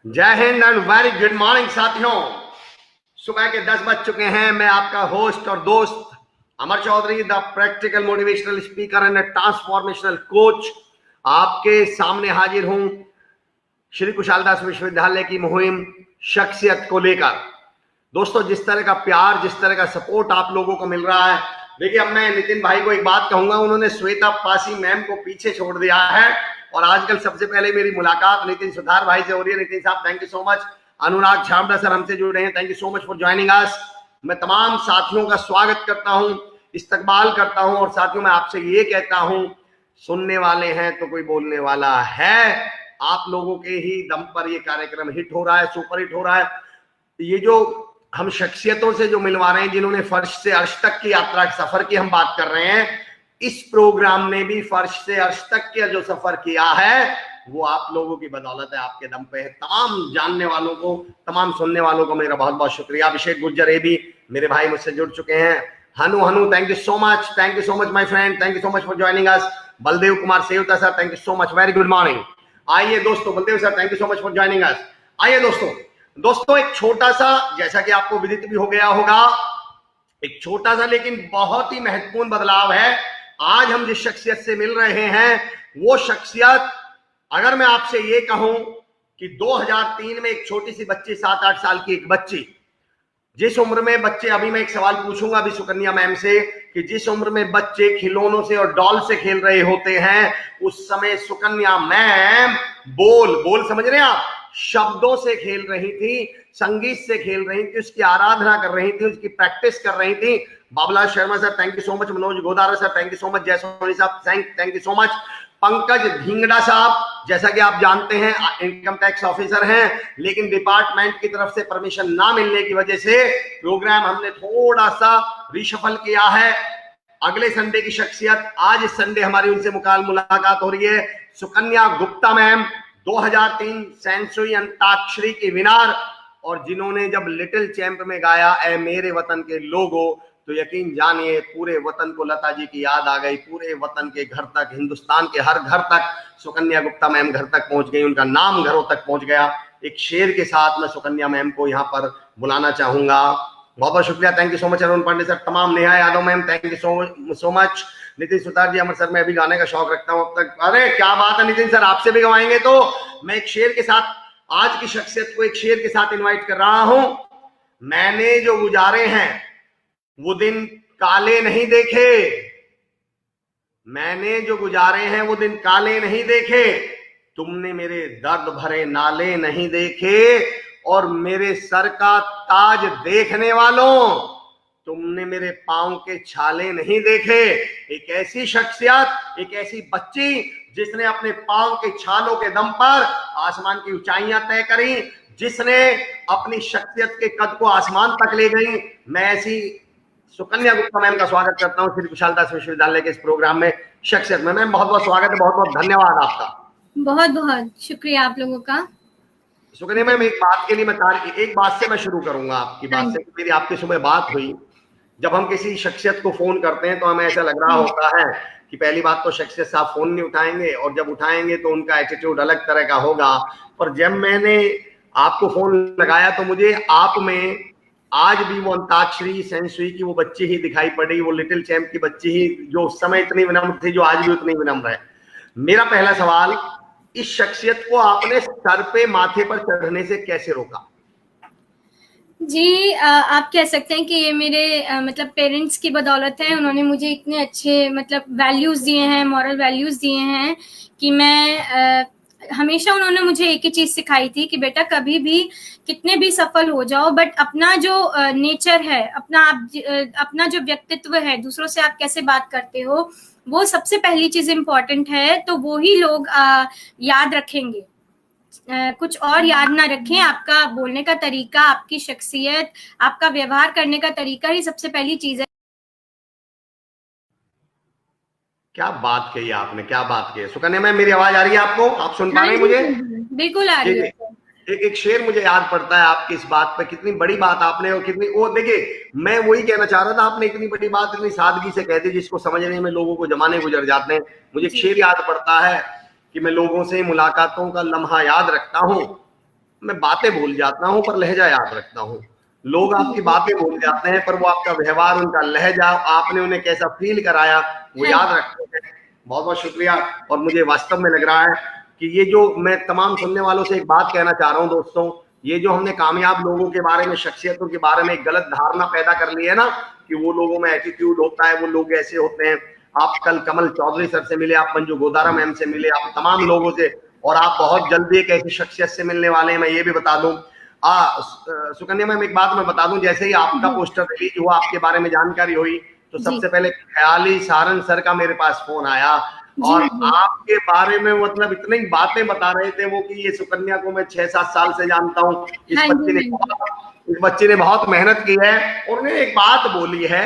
जय Hind and very good morning साथियों। सुबह के 10 बज चुके हैं। मैं आपका होस्ट और दोस्त Amar Chaudhary, the practical motivational speaker and transformational coach, आपके सामने हाजिर हूं श्री कुशालदास विश्वविद्यालय की मुहिम शख्सियत को लेकर। दोस्तों, जिस तरह का प्यार, जिस तरह का सपोर्ट आप लोगों को मिल रहा है, देखिए, अब मैं नितिन भाई को एक बात कहूंगा, उन्होंने श्वेता पासी मैम को पीछे छोड़ दिया है और आजकल सबसे पहले मेरी मुलाकात नितिन सुधार भाई से हो रही है। नितिन साहब, thank you so much. Anurag Chhabra sir हमसे जुड़े हैं, thank you so much for joining अस। मैं तमाम साथियों का स्वागत करता हूं, इस्तकबाल करता हूं। और साथियों, मैं आपसे ये कहता हूं, सुनने वाले हैं तो कोई बोलने वाला है। आप लोगों के ही दम पर ये कार्यक्रम हिट हो रहा है, सुपर हिट हो रहा है। ये जो हम शख्सियतों से जो मिलवा रहे हैं, जिन्होंने फर्श से अर्श तक की यात्रा के सफर की हम बात कर रहे हैं, इस प्रोग्राम ने भी फर्श से अर्श तक का जो सफर किया है वो आप लोगों की बदौलत है, आपके दम पे है। तमाम जानने वालों को, तमाम सुनने वालों को मेरा बहुत बहुत शुक्रिया। अभिषेक गुर्जर भी मेरे भाई मुझसे जुड़ चुके हैं। Hanu, thank you so much my friend, thank you so much for joining us. Baldev Kumar Sevta sir, thank you so much, very good morning. आइए दोस्तों, Baldev sir, thank you so much for joining us. आइए दोस्तों, एक छोटा सा, जैसा कि आपको विदित भी हो गया होगा, एक छोटा सा लेकिन बहुत ही महत्वपूर्ण बदलाव है। आज हम जिस शख्सियत से मिल रहे हैं, वो शख्सियत, अगर मैं आपसे ये कहूं कि 2003 में एक छोटी सी बच्ची, 7-8 साल की एक बच्ची, जिस उम्र में बच्चे, अभी मैं एक सवाल पूछूंगा अभी सुकन्या मैम से, कि जिस उम्र में बच्चे खिलौनों से और डॉल से खेल रहे होते हैं, उस समय सुकन्या मैम बोल समझ रहे हैं आप, शब्दों से खेल रही थी, संगीत से खेल रही थी, उसकी आराधना कर रही थी, उसकी प्रैक्टिस कर रही थी। Babulal Sharma sir, thank you so much. Manoj Godara sir, thank you so much. Jaisoni साहब, thank you so much. Pankaj Dhingra साहब, जैसा कि आप जानते हैं, इनकम टैक्स ऑफिसर हैं, लेकिन डिपार्टमेंट की तरफ से परमिशन ना मिलने की वजह से प्रोग्राम हमने थोड़ा सा रिशफल किया है। अगले संडे की शख्सियत, आज इस संडे हमारी उनसे मुलाकात हो रही है। सुकन्या गुप्ता मैम, 2003 सेंचुरी अंताक्षरी की विनर, और जिन्होंने जब लिटिल चैंप में गाया ए मेरे वतन के लोगों, तो यकीन जानिए पूरे वतन को लता जी की याद आ गई। पूरे वतन के घर तक, हिंदुस्तान के हर घर तक सुकन्या गुप्ता मैम घर तक पहुंच गई, उनका नाम घरों तक पहुंच गया। एक शेर के साथ मैं सुकन्या मैम को यहाँ पर बुलाना चाहूंगा। बहुत बहुत शुक्रिया, thank you so much Arun Pandey sir, तमाम Neha Yadav ma'am, thank you so much. Nitin Sutar ji, Amar sir, मैं अभी गाने का शौक रखता हूँ अब तक। अरे क्या बात है नितिन सर, आपसे भी गवाएंगे। तो मैं एक शेर के साथ, आज की शख्सियत को एक शेर के साथ इनवाइट कर रहा हूं। मैंने जो गुजारे हैं वो दिन काले नहीं देखे, मैंने जो गुजारे हैं वो दिन काले नहीं देखे, तुमने मेरे दर्द भरे नाले नहीं देखे, और मेरे सर का ताज देखने वालों, तुमने मेरे पांव के छाले नहीं देखे। एक ऐसी शख्सियत, एक ऐसी बच्ची जिसने अपने पांव के छालों के दम पर आसमान की ऊंचाइयां तय करी, जिसने अपनी शख्सियत के कद को आसमान तक ले गई। मैं ऐसी सुकन्या गुप्ता मैम का स्वागत करता हूं श्री कुशालदास विश्वविद्यालय के इस प्रोग्राम में शख्सियत में। मैम बहुत बहुत स्वागत है, बहुत बहुत धन्यवाद आपका। बहुत बहुत शुक्रिया आप लोगों का। सुकन्या मैम, एक बात के लिए एक बात से मैं शुरू करूंगा, आपकी बात से। मेरी आपकी सुबह बात हुई, जब हम किसी शख्सियत को फोन करते हैं तो हमें ऐसा लग रहा होता है कि पहली बात तो शख्सियत साहब फोन नहीं उठाएंगे, और जब उठाएंगे तो उनका एटीट्यूड अलग तरह का होगा। पर जब मैंने आपको फोन लगाया तो मुझे आप में आज भी वो अंताक्षरी सेंचुरी की वो बच्ची ही दिखाई पड़ी, वो लिटिल चैंप की बच्ची ही, जो उस समय इतनी विनम्र थी, जो आज भी उतनी विनम्र है। मेरा पहला सवाल, इस शख्सियत को आपने सर पे, माथे पर चढ़ने से कैसे रोका? जी, आप कह सकते हैं कि ये मेरे मतलब पेरेंट्स की बदौलत है। उन्होंने मुझे इतने अच्छे मतलब वैल्यूज़ दिए हैं, मॉरल वैल्यूज़ दिए हैं कि मैं हमेशा, उन्होंने मुझे एक ही चीज़ सिखाई थी कि बेटा कभी भी कितने भी सफल हो जाओ, बट अपना जो नेचर है, अपना जो व्यक्तित्व है, दूसरों से आप कैसे बात करते हो, वो सबसे पहली चीज़ इम्पॉर्टेंट है। तो वो ही लोग याद रखेंगे, कुछ और याद ना रखें। आपका बोलने का तरीका, आपकी शख्सियत, आपका व्यवहार करने का तरीका ही सबसे पहली चीज है। क्या बात कही आपने, क्या बात कही। सुकन्या मैम, मेरी आवाज आ रही है आपको? आप सुन पा रहे हैं मुझे? बिल्कुल आ रही है। एक शेर मुझे याद पड़ता है आपकी इस बात पे, कितनी बड़ी बात आपने, और कितनी, वो देखिए, मैं वही कहना चाह रहा था, आपने इतनी बड़ी बात इतनी सादगी से कह दी, जिसको समझने में लोगों को जमाने गुजर जाते हैं। मुझे एक शेर याद पड़ता है कि मैं लोगों से मुलाकातों का लम्हा याद रखता हूँ, मैं बातें भूल जाता हूँ पर लहजा याद रखता हूँ। लोग आपकी बातें भूल जाते हैं पर वो आपका व्यवहार, उनका लहजा, आपने उन्हें कैसा फील कराया वो हाँ याद रखते हैं। बहुत बहुत शुक्रिया। और मुझे वास्तव में लग रहा है कि ये जो मैं तमाम सुनने वालों से एक बात कहना चाह रहा हूँ दोस्तों, ये जो हमने कामयाब लोगों के बारे में, शख्सियतों के बारे में एक गलत धारणा पैदा कर ली है ना कि वो लोगों में एटीट्यूड होता है, वो लोग ऐसे होते हैं। आप कल कमल चौधरी सर से मिले, आप मंजू गोदारा मैम से मिले, आप तमाम लोगों से, और आप बहुत जल्दी एक ऐसी शख्सियत से मिलने वाले हैं। मैं ये भी बता दूं, सुकन्या मैम एक बात मैं बता दूं, जैसे ही आपका पोस्टर रिलीज हुआ, आपके बारे में जानकारी हुई, तो जी सबसे पहले ख्याली सारन सर का मेरे पास फोन आया और जी आपके बारे में मतलब इतनी बातें बता रहे थे वो कि ये सुकन्या को मैं 6-7 साल से जानता हूँ, हाँ जी इस बच्चे ने बहुत मेहनत की है। और उन्हें एक बात बोली है,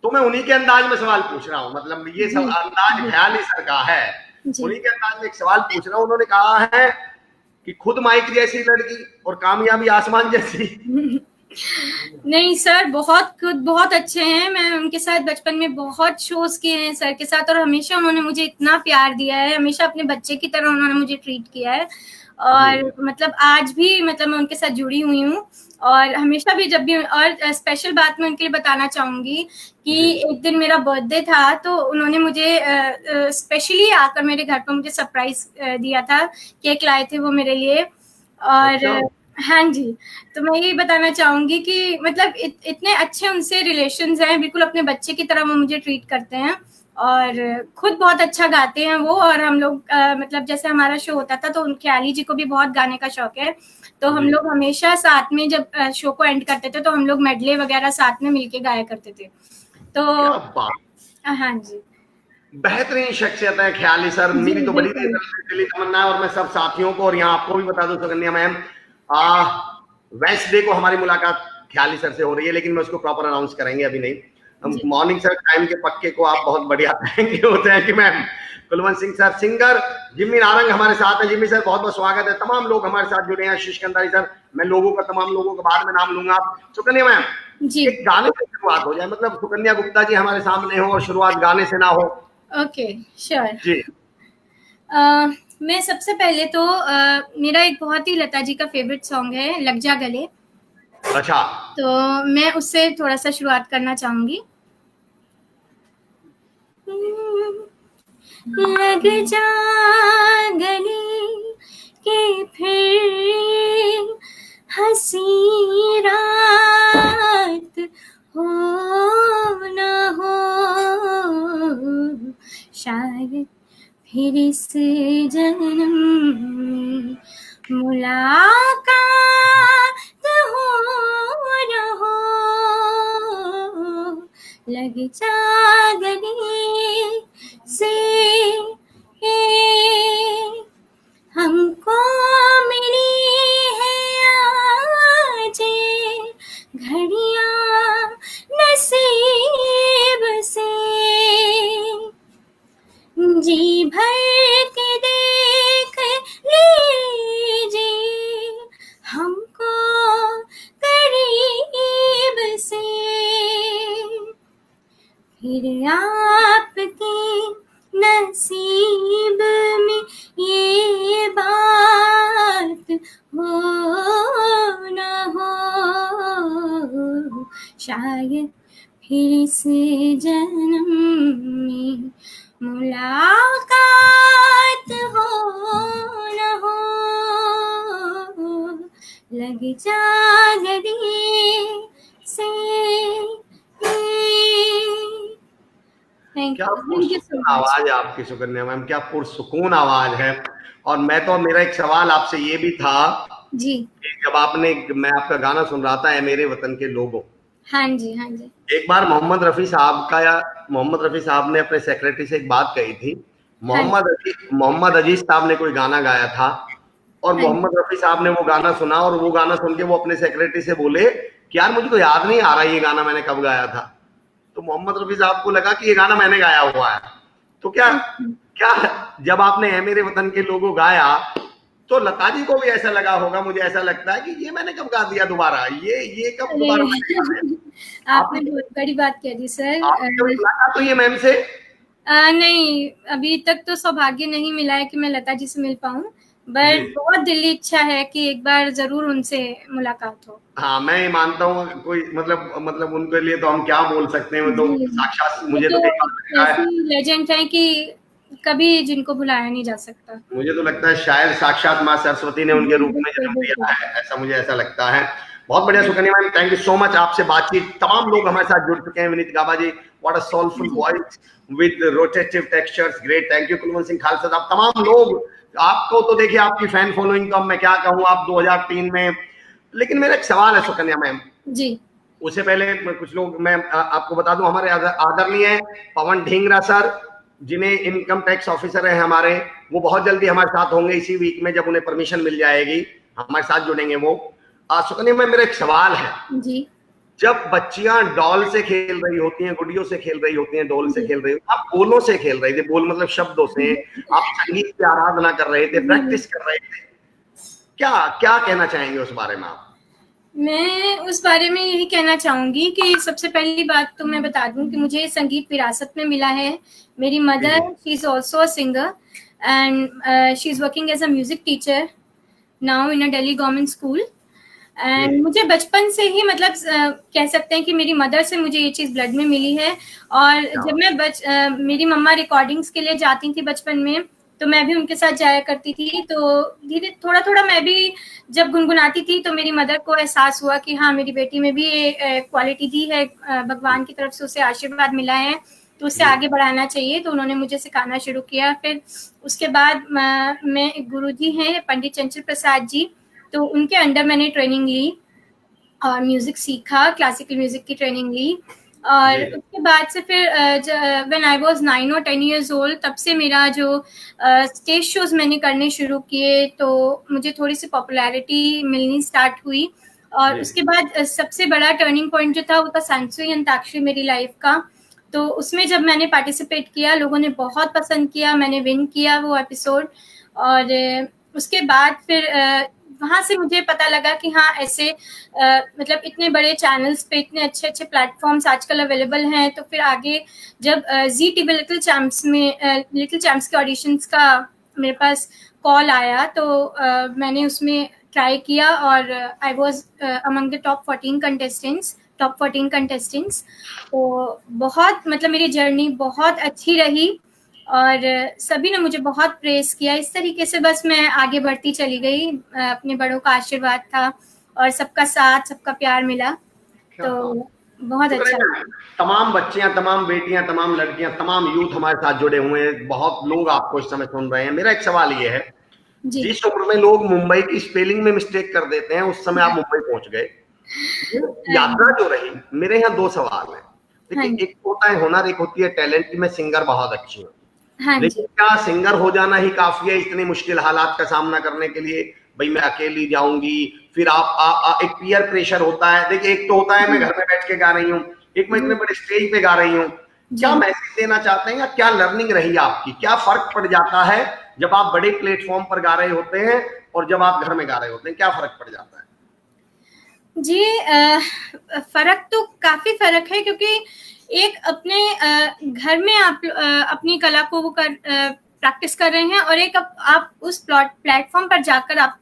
तो मैं उन्हीं के अंदाज में सवाल पूछ रहा हूँ, मतलब ये सब जी अंदाज ख्याली सर का है, जी उन्हीं के अंदाज में एक सवाल पूछ रहा हूँ। उन्होंने कहा है कि खुद माइक जैसी लड़की और कामयाबी आसमान जैसी। नहीं सर, बहुत खुद बहुत अच्छे हैं। मैं उनके साथ बचपन में बहुत शोज किए हैं सर के साथ, और हमेशा उन्होंने मुझे इतना प्यार दिया है, हमेशा अपने बच्चे की तरह उन्होंने मुझे ट्रीट किया है। और मतलब आज भी मतलब मैं उनके साथ जुड़ी हुई हूँ, और हमेशा भी जब भी, और स्पेशल बात मैं उनके लिए बताना चाहूंगी कि एक दिन मेरा बर्थडे था, तो उन्होंने मुझे स्पेशली आकर मेरे घर पर मुझे सरप्राइज दिया था, केक लाए थे वो मेरे लिए। और अच्छा। हाँ जी, तो मैं यही बताना चाहूंगी कि मतलब इतने अच्छे उनसे रिलेशंस हैं, बिल्कुल अपने बच्चे की तरह वो मुझे ट्रीट करते हैं, और खुद बहुत अच्छा गाते हैं वो। और हम लोग मतलब जैसे हमारा शो होता था, तो ख्याली जी को भी बहुत गाने का शौक है, तो हम लोग हमेशा साथ में जब शो को एंड करते थे, तो हम लोग मेडले वगैरह साथ में मिलके गाया करते थे। तो क्या बात, हाँ जी बेहतरीन शख्सियत है ख्याली सर। जी मेरी तो बड़ी बिल्कुल दिली तमन्ना है, और मैं सब साथियों को और यहाँ आपको भी बता दूं सुकन्या मैम, वेंसडे को हमारी मुलाकात ख्याली सर से हो रही है, लेकिन मैं उसको प्रॉपर अनाउंस करेंगे अभी नहीं। हम जी मॉर्निंग सर टाइम के पक्के को आप बहुत बढ़िया thank you thank you ma'am. Kulwant Singh sir, singer Jimmy Narang हमारे साथ है। जिम्मी सर बहुत बहुत स्वागत है। तमाम लोग हमारे साथ जुड़े हैं। आशीष कंदारी सर, मैं लोगों का, तमाम लोगों का बाद में नाम लूंगा। सुकन्या मैम, जी एक गाने से शुरुआत हो जाए, मतलब सुकन्या गुप्ता जी हमारे सामने हो और शुरुआत गाने से ना हो। Okay sure. जी मैं सबसे पहले तो मेरा एक बहुत ही लता जी का फेवरेट सॉन्ग है, लग जा गले, अच्छा। तो मैं उससे थोड़ा सा शुरुआत करना चाहूंगी। लग जा गले के फिर हंसी रात हो न हो, शायद फिर इस जन्म में मुलाकात हो न हो। लग जा गले से हमको मिली है आज घड़ियां नसीब से, जी भर के देख लीजिए हमको करीब से, फिर आपके नसीब में ये बात हो न हो, शायद फिर इस जन्म में मुलाकात हो न हो। लग जा गले से। थैंक क्या यू सो पुरसुकून मच। आवाज है आपकी सुकन्या मैम, क्या पुरसुकून आवाज है। और मैं तो, मेरा एक सवाल आपसे ये भी था जी कि जब मैं आपका गाना सुन रहा था, ए मेरे वतन के लोगों, हाँ जी हाँ जी एक बार मोहम्मद रफी साहब ने अपने सेक्रेटरी से एक बात कही थी। हाँ जी मोहम्मद अजीज साहब ने कोई गाना गाया था, और हाँ जी मोहम्मद रफी साहब ने वो गाना सुना, और वो गाना सुन के वो अपने सेक्रेटरी से बोले कि यार मुझे तो याद नहीं आ रहा ये गाना मैंने कब गाया था। तो मोहम्मद रफी साहब को लगा कि ये गाना मैंने गाया हुआ है। तो क्या क्या जब आपने ए मेरे वतन के लोगों गाया, तो लता जी को भी ऐसा लगा होगा, मुझे ऐसा लगता है कि ये मैंने कब गा दिया दोबारा, ये कब दोबारा मैंने गा दिया। अरे आपने बहुत बड़ी बात कह दी सर। आपने कभी मुलाकात हुई है मैम से? नहीं, अभी तक तो सौभाग्य नहीं मिला है कि मैं लता जी से मिल पाऊँ, बट बहुत दिली इच्छा है कि एक बार जरूर उनसे मुलाकात हो। हाँ, मैं ये मानता हूँ, कोई मतलब उनके लिए तो हम क्या बोल सकते हैं, वो तो जी, साक्षात, वो मुझे तो कई बार तो लगता है, ऐसी लेजेंड है कि कभी जिनको भुलाया नहीं जा सकता। मुझे तो लगता है शायद साक्षात माँ सरस्वती ने उनके जी, रूप में बिल्कुल, जन्म दिया बिल्कुल। है, ऐसा मुझे ऐसा लगता है। बहुत बढ़िया Sukanya ma'am, thank you so much, आपसे बातचीत, तमाम लोग हमारे साथ जुड़ चुके हैं। Vineet Gaba ji, what a soulful जी, voice with rotative textures, great, thank you Kulwant Singh Khalsa साहब, तमाम लोग। आपको तो देखिए, आपकी फैन फॉलोइंग तो अब मैं क्या कहूँ, आप 2003 में। लेकिन मेरा एक सवाल है सुकन्या मैम, जी, उससे पहले कुछ लोग, मैं आपको बता दूं, हमारे आदरणीय पवन ढींगरा सर, जिन्हें इनकम टैक्स ऑफिसर है हमारे, वो बहुत जल्दी हमारे साथ होंगे, इसी वीक में जब उन्हें परमिशन मिल जाएगी हमारे साथ जुड़ेंगे वो। सुकन्या में मेरा एक सवाल है, जी, जब बच्चियां डॉल से खेल रही होती हैं, गुड़ियों से खेल रही होती हैं, डॉल से जी, खेल रही होती, आप बोलों से खेल रहे थे, बोल मतलब शब्दों से, आप संगीत की आराधना कर रहे थे, जी। प्रैक्टिस कर रहे थे, क्या क्या कहना चाहेंगे उस बारे में आप? मैं उस बारे में यही कहना चाहूँगी कि सबसे पहली बात तो मैं बता दूँ कि मुझे संगीत विरासत में मिला है। मेरी जी जी mother she is also a singer and she is working as a music teacher now in a Delhi government school. जी एंड मुझे बचपन से ही मतलब कह सकते हैं कि मेरी मदर से मुझे ये चीज़ ब्लड में मिली है। और क्या जब बात। मैं मेरी मम्मा रिकॉर्डिंग्स के लिए जाती थी बचपन में, तो मैं भी उनके साथ जाया करती थी। तो धीरे थोड़ा-थोड़ा मैं भी जब गुनगुनाती थी, तो मेरी मदर को एहसास हुआ कि हाँ, मेरी बेटी में भी ये क्वालिटी दी है, भगवान की तरफ से उसे आशीर्वाद मिला है, तो उसे जी आगे बढ़ाना चाहिए। तो उन्होंने मुझे सिखाना शुरू किया। फिर उसके बाद मैं एक गुरुजी हैं पंडित चंचल प्रसाद जी, तो उनके अंडर मैंने ट्रेनिंग ली और म्यूज़िक सीखा, क्लासिकल म्यूज़िक की ट्रेनिंग ली। और जी उसके बाद से फिर व्हेन आई वाज़ 9 और 10 इयर्स ओल्ड, तब से मेरा जो स्टेज शोज़ मैंने करने शुरू किए, तो मुझे थोड़ी-सी पॉपुलैरिटी मिलनी स्टार्ट हुई। और जी उसके बाद सबसे बड़ा टर्निंग पॉइंट जो था, वो था सांसुई अंताक्षरी मेरी लाइफ़ का। तो उसमें जब मैंने पार्टिसिपेट किया, लोगों ने बहुत पसंद किया, मैंने विन किया वो एपिसोड। और उसके बाद फिर वहाँ से मुझे पता लगा कि हाँ, ऐसे मतलब इतने बड़े चैनल्स पे इतने अच्छे-अच्छे प्लेटफ़ॉर्म्स आजकल अवेलेबल हैं। तो फिर आगे जब ज़ी टीवी लिटिल चैम्प्स के ऑडिशंस का मेरे पास कॉल आया, तो मैंने उसमें ट्राई किया और I was among the top 14 contestants. तो बहुत मतलब मेरी जर्नी बहुत अच्छी रही और सभी ने मुझे बहुत प्रेज़ किया। इस तरीके से बस मैं आगे बढ़ती चली गई। अपने बड़ों का आशीर्वाद था और सबका साथ, सबका प्यार मिला, क्या बात। तो बहुत तो अच्छा करें, लगा। तमाम बच्चियां, तमाम बेटियां, तमाम लड़कियां, तमाम यूथ हमारे साथ जुड़े हुए हैं, बहुत लोग आपको इस समय सुन रहे हैं। मेरा एक सवाल ये है, जी, जिस उम्र में लोग मुंबई की स्पेलिंग में मिस्टेक कर देते हैं, उस समय आप मुंबई पहुंच गए, ये हाँ यात्रा जो रही, मेरे यहाँ दो सवाल हैं। हाँ देखिए, जी, एक होता है हुनर, एक होती है टैलेंट, कि मैं सिंगर बहुत अच्छी हूँ, हाँ लेकिन जी, क्या सिंगर हो जाना ही काफी है इतनी मुश्किल हालात का सामना करने के लिए? भाई मैं अकेली जाऊंगी, फिर एक पीयर प्रेशर होता है। देखिए, एक तो होता है मैं जी, घर में बैठ के गा रही हूँ, एक मैं जी, इतने बड़े स्टेज पे गा रही हूँ। क्या जी। मैसेज देना चाहते हैं, या क्या लर्निंग रही आपकी, क्या फर्क पड़ जाता है जब आप बड़े प्लेटफॉर्म पर गा रहे होते हैं और जब आप घर में गा रहे होते हैं, क्या फर्क पड़ जाता है? जी, फ़र्क तो काफ़ी फ़र्क है, क्योंकि एक अपने घर में आप अपनी कला को वो प्रैक्टिस कर रहे हैं, और एक आप उस प्लेटफ़ॉर्म पर जाकर आप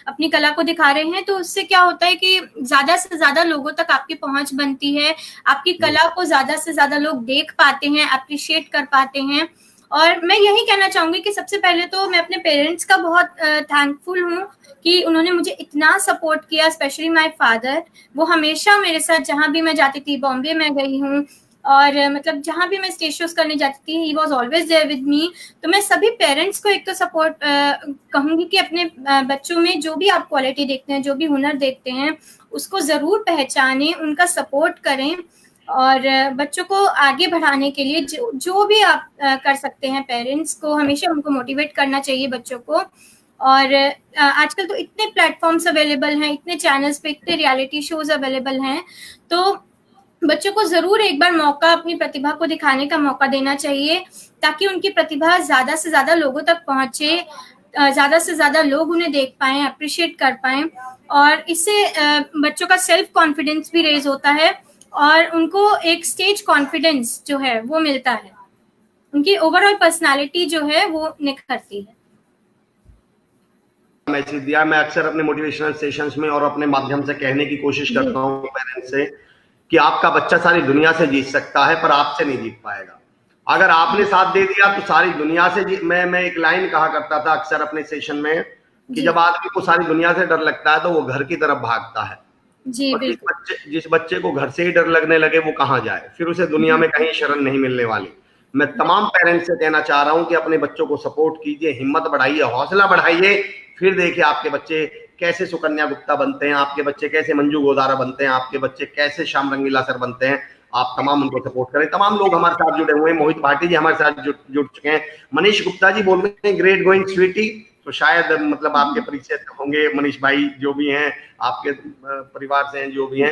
अपनी कला को दिखा रहे हैं, तो उससे क्या होता है कि ज़्यादा से ज़्यादा लोगों तक आपकी पहुँच बनती है, आपकी जी कला को ज़्यादा से ज़्यादा लोग देख पाते हैं, एप्रिशिएट कर पाते हैं। और मैं यही कहना चाहूँगी कि सबसे पहले तो मैं अपने पेरेंट्स का बहुत थैंकफुल हूँ कि उन्होंने मुझे इतना सपोर्ट किया, स्पेशली माय फादर। वो हमेशा मेरे साथ जहाँ भी मैं जाती थी, बॉम्बे में गई हूँ और मतलब जहाँ भी मैं स्टेज शोज़ करने जाती थी, he was always there with me. तो मैं सभी पेरेंट्स को एक तो सपोर्ट कहूँगी कि अपने बच्चों में जो भी आप क्वालिटी देखते हैं, जो भी हुनर देखते हैं, उसको ज़रूर पहचानें, उनका सपोर्ट करें और बच्चों को आगे बढ़ाने के लिए जो भी आप कर सकते हैं, पेरेंट्स को हमेशा उनको मोटिवेट करना चाहिए बच्चों को। और आजकल तो इतने प्लेटफ़ॉर्म्स अवेलेबल हैं, इतने चैनल्स पे इतने रियलिटी शोज़ अवेलेबल हैं, तो बच्चों को ज़रूर एक बार मौका, अपनी प्रतिभा को दिखाने का मौका देना चाहिए, ताकि उनकी प्रतिभा ज़्यादा से ज़्यादा लोगों तक पहुँचे, ज़्यादा से ज़्यादा लोग उन्हें देख पाएँ, एप्रिशिएट कर पाएँ। और इससे बच्चों का सेल्फ कॉन्फिडेंस भी रेज़ होता है और उनको एक स्टेज कॉन्फिडेंस जो है वो मिलता है। उनकी ओवरऑल पर्सनैलिटी जो है वो निखरती है। मैसेज दिया। मैं अक्सर अपने मोटिवेशनल सेशंस में और अपने माध्यम से कहने की कोशिश करता हूँ पेरेंट्स से कि आपका बच्चा सारी दुनिया से जीत सकता है पर आपसे नहीं जीत पाएगा। अगर आपने साथ दे दिया तो सारी दुनिया से मैं एक लाइन कहा करता था अक्सर अपने सेशन में कि जब आदमी को सारी दुनिया से डर लगता है तो वो घर की तरफ भागता है। जी और बिल्कुल। जिस बच्चे को घर से ही डर लगने लगे वो कहाँ जाए, फिर उसे दुनिया में कहीं शरण नहीं मिलने वाली। मैं तमाम पेरेंट्स से कहना चाह रहा हूं कि अपने बच्चों को सपोर्ट कीजिए, हिम्मत बढ़ाइए, हौसला बढ़ाइए, फिर देखिए आपके बच्चे कैसे सुकन्या गुप्ता बनते हैं, आपके बच्चे कैसे मंजू गोदारा बनते हैं, आपके बच्चे कैसे श्याम रंगीला सर बनते हैं। आप तमाम उनको सपोर्ट करें। तमाम लोग हमारे साथ जुड़े हुए हैं, मोहित भाटी जी हमारे साथ जुड़ चुके हैं, मनीष गुप्ता जी बोल रहे हैं ग्रेट गोइंग स्वीटी, तो शायद मतलब आपके परिचित होंगे मनीष भाई, जो भी हैं आपके परिवार से हैं, जो भी हैं।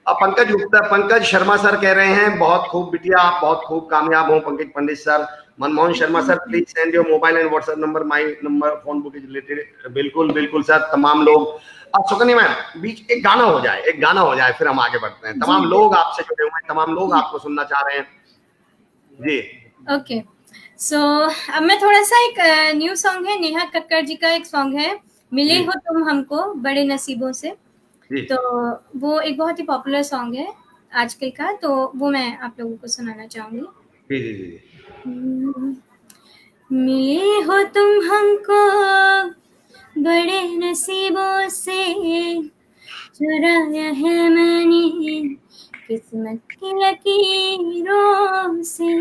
अब पंकज गुप्ता, पंकज शर्मा सर कह रहे हैं बहुत खूब बिटिया, आप बहुत खूब कामयाब हो Pankaj Pandit sir. Manmohan Sharma sir please send your mobile and WhatsApp number, my number phone book is related. बिल्कुल बिल्कुल सर, तमाम लोग। अब सुकन्या मैम बीच एक गाना हो जाए फिर हम आगे बढ़ते हैं। तमाम लोग आपसे जुड़े हुए हैं, तमाम लोग आपको सुनना चाह रहे हैं जी। ओके सो अब मैं थोड़ा सा एक न्यू सॉन्ग है, नेहा कक्कड़ जी का एक सॉन्ग है, मिले हो तुम हमको बड़े नसीबों से। तो वो एक बहुत ही पॉपुलर सॉन्ग है आजकल का, तो वो मैं आप लोगों को सुनाना चाहूंगी। जी जी जी। मिले हो तुम हमको बड़े नसीबों से, चुराया है मैंने किस्मत की लकीरों से।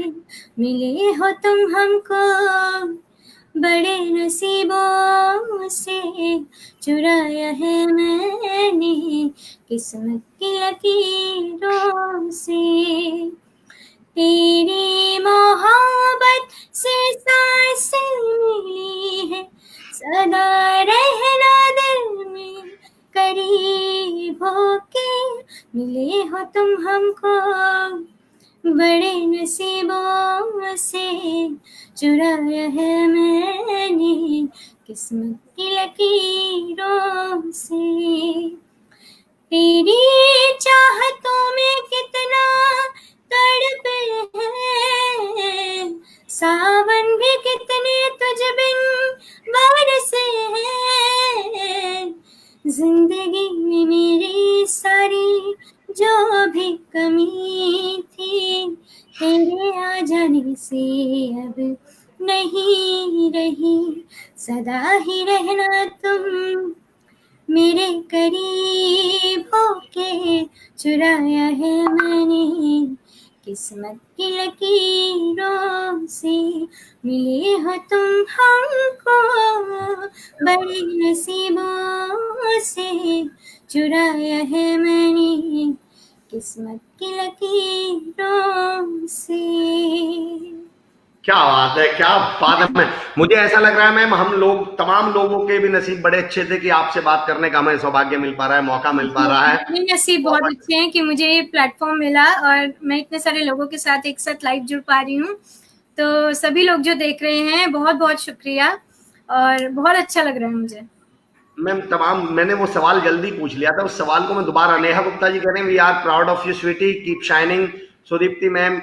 मिले हो तुम हमको बड़े नसीबों से, चुराया है मैंने किस्मत की लकीरों से। तेरी मोहब्बत से सांसें मिली है, सदा रहना दिल में करीब होके। मिले हो तुम हमको बड़े नसीबों से, चुराया है मैंने किस्मत की लकीरों से। तेरी चाहतों में कितना तड़पे हैं, सावन भी कितने तुझ बिन बरसे हैं। जिंदगी में मेरी सारी जो भी कमी थी, तेरे आ जाने से अब नहीं रही। सदा ही रहना तुम मेरे करीब होके, चुराया है मैंने किस्मत की लकीरों से। मिले हो तुम हमको बड़े नसीबों से, चुराया है मैंने किस्मत की लकीरों से। क्या बात है, क्या बात है। मैं मुझे ऐसा लग रहा है मैम, हम लोग तमाम लोगों के भी नसीब बड़े अच्छे थे कि आपसे बात करने का हमें सौभाग्य मिल पा रहा है, मौका मिल पा रहा है। मेरे नसीब बहुत अच्छे हैं कि मुझे ये प्लेटफॉर्म मिला और मैं इतने सारे लोगों के साथ एक साथ लाइव जुड़ पा रही हूँ। तो सभी लोग जो देख रहे हैं बहुत बहुत शुक्रिया और बहुत अच्छा लग रहा है मुझे। मैम तमाम मैंने वो सवाल जल्दी पूछ लिया था, उस सवाल को मैं दोबारा, नेहा गुप्ता जी कह रहे हैं we are proud of you sweety, keep shining. Sudipti ma'am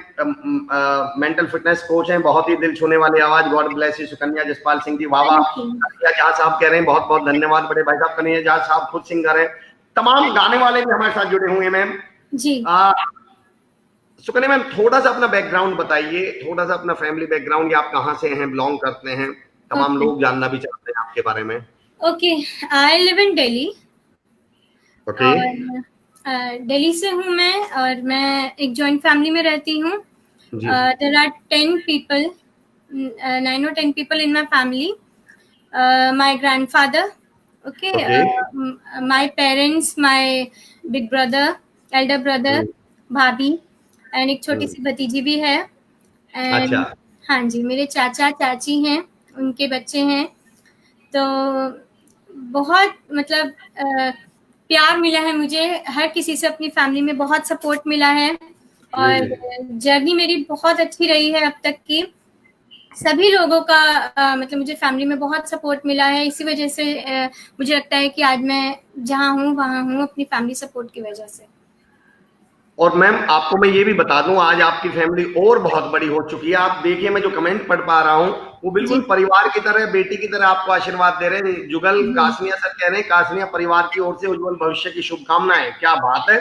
mental fitness coach हैं, बहुत ही दिल छूने वाली आवाज, god bless you. Sukanya Jaspal Singh ji वाह वाह। कन्हैया जहाँ साहब कह रहे हैं बहुत बहुत धन्यवाद बड़े भाई साहब। कन्हैया जहाँ साहब खुद सिंगर हैं, तमाम गाने वाले भी हमारे साथ जुड़े हुए हैं मैम जी। सुकन्या मैम थोड़ा सा अपना बैकग्राउंड बताइए, थोड़ा सा अपना फैमिली बैकग्राउंड, आप कहाँ से हैं, बिलोंग करते हैं, तमाम लोग जानना भी चाहते हैं आपके बारे में। Okay, I live in Delhi. Okay, Delhi से हूँ मैं और मैं एक जॉइंट फैमिली में रहती हूँ। There are 10 people, 9 or 10 people in my family. My grandfather, okay, my parents, my big brother, elder brother, भाभी, and एक छोटी सी भतीजी भी है। And हाँ जी, मेरे चाचा चाची हैं, उनके बच्चे हैं। तो बहुत मतलब प्यार मिला है मुझे हर किसी से, अपनी फैमिली में बहुत सपोर्ट मिला है और जर्नी मेरी बहुत अच्छी रही है अब तक की। सभी लोगों का मतलब मुझे फैमिली में बहुत सपोर्ट मिला है, इसी वजह से मुझे लगता है कि आज मैं जहाँ हूँ वहाँ हूँ अपनी फैमिली सपोर्ट की वजह से। और मैम आपको मैं ये भी बता दूं, आज आपकी फैमिली और बहुत बड़ी हो चुकी है। आप देखिए मैं जो कमेंट पढ़ पा रहा हूँ, वो बिल्कुल जी। परिवार की तरह, बेटी की तरह आपको आशीर्वाद दे रहे हैं। जुगल कासनिया सर कह रहे हैं, कासनिया परिवार की ओर से उज्जवल भविष्य की शुभकामनाएं। क्या बात है।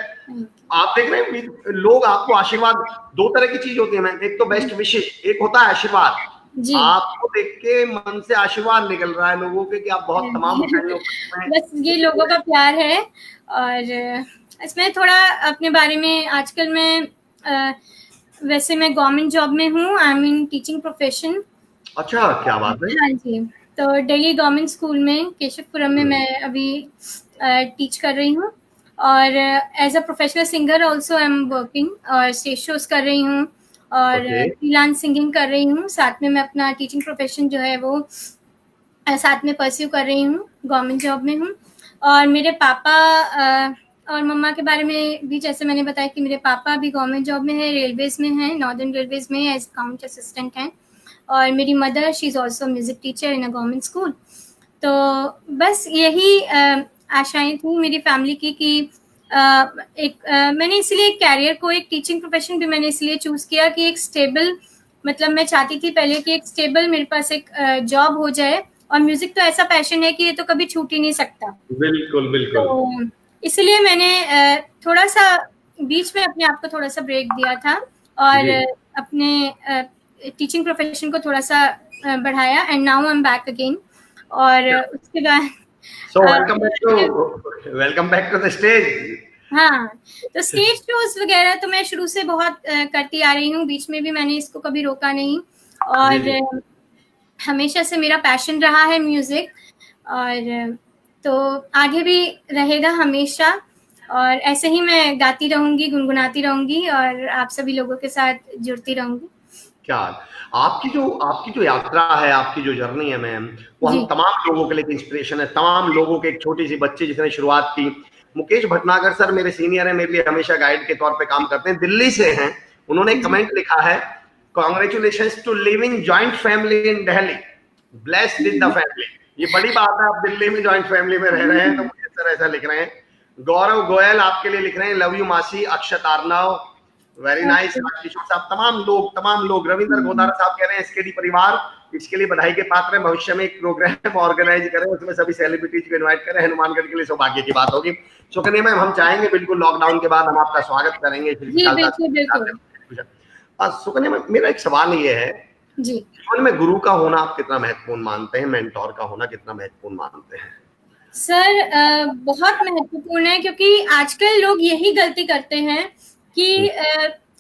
आप देख रहे हैं लोग आपको आशीर्वाद, दो तरह की चीज होती है मैम, एक तो बेस्ट विशेष, एक होता है आशीर्वाद। जी। आपको देख के मन से आशीर्वाद निकल रहा है लोगों के कि आप बहुत तमाम ऊंचाइयों पर बस ये लोगों का प्यार है। और इसमें थोड़ा अपने बारे में, आजकल मैं वैसे मैं गवर्नमेंट जॉब में हूँ, I am in teaching profession. अच्छा, क्या बात है। हाँ जी, तो दिल्ली गवर्नमेंट स्कूल में केशवपुरम में मैं अभी टीच कर रही हूँ। और as a professional singer also I am working, और स्टेज शोज कर रही हूँ और Okay. फ्रीलांस सिंगिंग कर रही हूँ। साथ में मैं अपना टीचिंग प्रोफेशन जो है वो साथ में परस्यू कर रही हूँ, गवर्नमेंट जॉब में हूँ। और मेरे पापा और मम्मा के बारे में भी जैसे मैंने बताया कि मेरे पापा भी गवर्नमेंट जॉब में है, रेलवेज में हैं, नॉर्दर्न रेलवेज में एज अकाउंट असिस्टेंट हैं। और मेरी mother she is also music teacher in a government school. तो बस यही आशाएं थी मेरी फैमिली की कि मैंने इसलिए एक कैरियर को, एक टीचिंग प्रोफेशन भी मैंने इसलिए चूज़ किया कि एक स्टेबल, मतलब मैं चाहती थी पहले कि एक स्टेबल मेरे पास एक जॉब हो जाए। और म्यूजिक तो ऐसा पैशन है कि ये तो कभी छूट ही नहीं सकता। बिल्कुल बिल्कुल। तो इसलिए मैंने थोड़ा सा बीच में अपने आप को थोड़ा सा ब्रेक दिया था और जी। अपने टीचिंग प्रोफेशन को थोड़ा सा बढ़ाया, and now I am back again. और उसके बाद So welcome back to the stage. हाँ, तो स्टेज शोज वगैरह तो मैं शुरू से बहुत करती आ रही हूँ, बीच में भी मैंने इसको कभी रोका नहीं। और जी, जी। हमेशा से मेरा पैशन रहा है म्यूजिक, और तो आगे भी रहेगा हमेशा। और ऐसे ही मैं गाती रहूंगी, गुनगुनाती रहूंगी और आप सभी लोगों के साथ जुड़ती रहूंगी। क्या आपकी जो यात्रा है, आपकी जो जर्नी है मैम, वो हम जी। तमाम लोगों के लिए एक इंस्पिरेशन है। तमाम लोगों के, एक छोटी सी बच्चे जिसने शुरुआत की, मुकेश भटनागर सर मेरे सीनियर हैं, मेरे लिए हमेशा गाइड के तौर पे काम करते हैं, दिल्ली से हैं। उन्होंने एक कमेंट लिखा है, congratulations to living joint family in Delhi, blessed with the family. ये बड़ी बात है, आप दिल्ली में जॉइंट फैमिली में रह रहे हैं। तो मुकेश सर ऐसा लिख रहे हैं। गौरव गोयल आपके लिए लिख रहे हैं, लव यू मासी। अक्षत आर्नव, वेरी नाइस। राजकिशोर साहब, तमाम लोग। रविंद्र गोदारा साहब कह रहे हैं एसकेडी परिवार इसके लिए बधाई के पात्र है, भविष्य में एक प्रोग्राम ऑर्गेनाइज करें, उसमें सभी सेलिब्रिटीज को इनवाइट करें, हनुमानगढ़ के लिए सौभाग्य की बात होगी। सुकन्या मैम, हम चाहेंगे बिल्कुल लॉकडाउन के बाद हम आपका स्वागत करेंगे। जी बिल्कुल बिल्कुल। सुकन्या मैम, मेरा एक सवाल ये है, जी जीवन में गुरु का होना आप कितना महत्वपूर्ण मानते हैं, मेंटोर का होना कितना महत्वपूर्ण मानते हैं? सर, बहुत महत्वपूर्ण है, क्योंकि आजकल लोग यही गलती करते हैं कि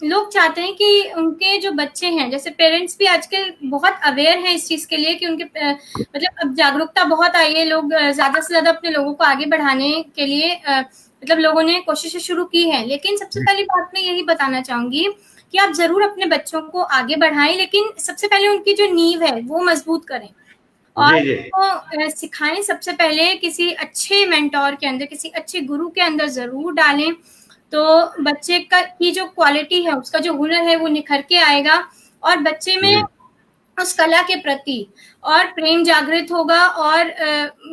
लोग चाहते हैं कि उनके जो बच्चे हैं, जैसे पेरेंट्स भी आजकल बहुत अवेयर हैं इस चीज के लिए कि उनके मतलब अब जागरूकता बहुत आई है, लोग ज्यादा से ज्यादा अपने लोगों को आगे बढ़ाने के लिए मतलब लोगों ने कोशिशें शुरू की है। लेकिन सबसे पहली बात मैं यही बताना चाहूंगी कि आप जरूर अपने बच्चों को आगे बढ़ाएं, लेकिन सबसे पहले उनकी जो नींव है वो मजबूत करें और जी, जी। उनको सिखाएं। सबसे पहले किसी अच्छे मेंटोर के अंदर, किसी अच्छे गुरु के अंदर जरूर डालें, तो बच्चे की जो क्वालिटी है, उसका जो हुनर है वो निखर के आएगा और बच्चे में उस कला के प्रति और प्रेम जागृत होगा और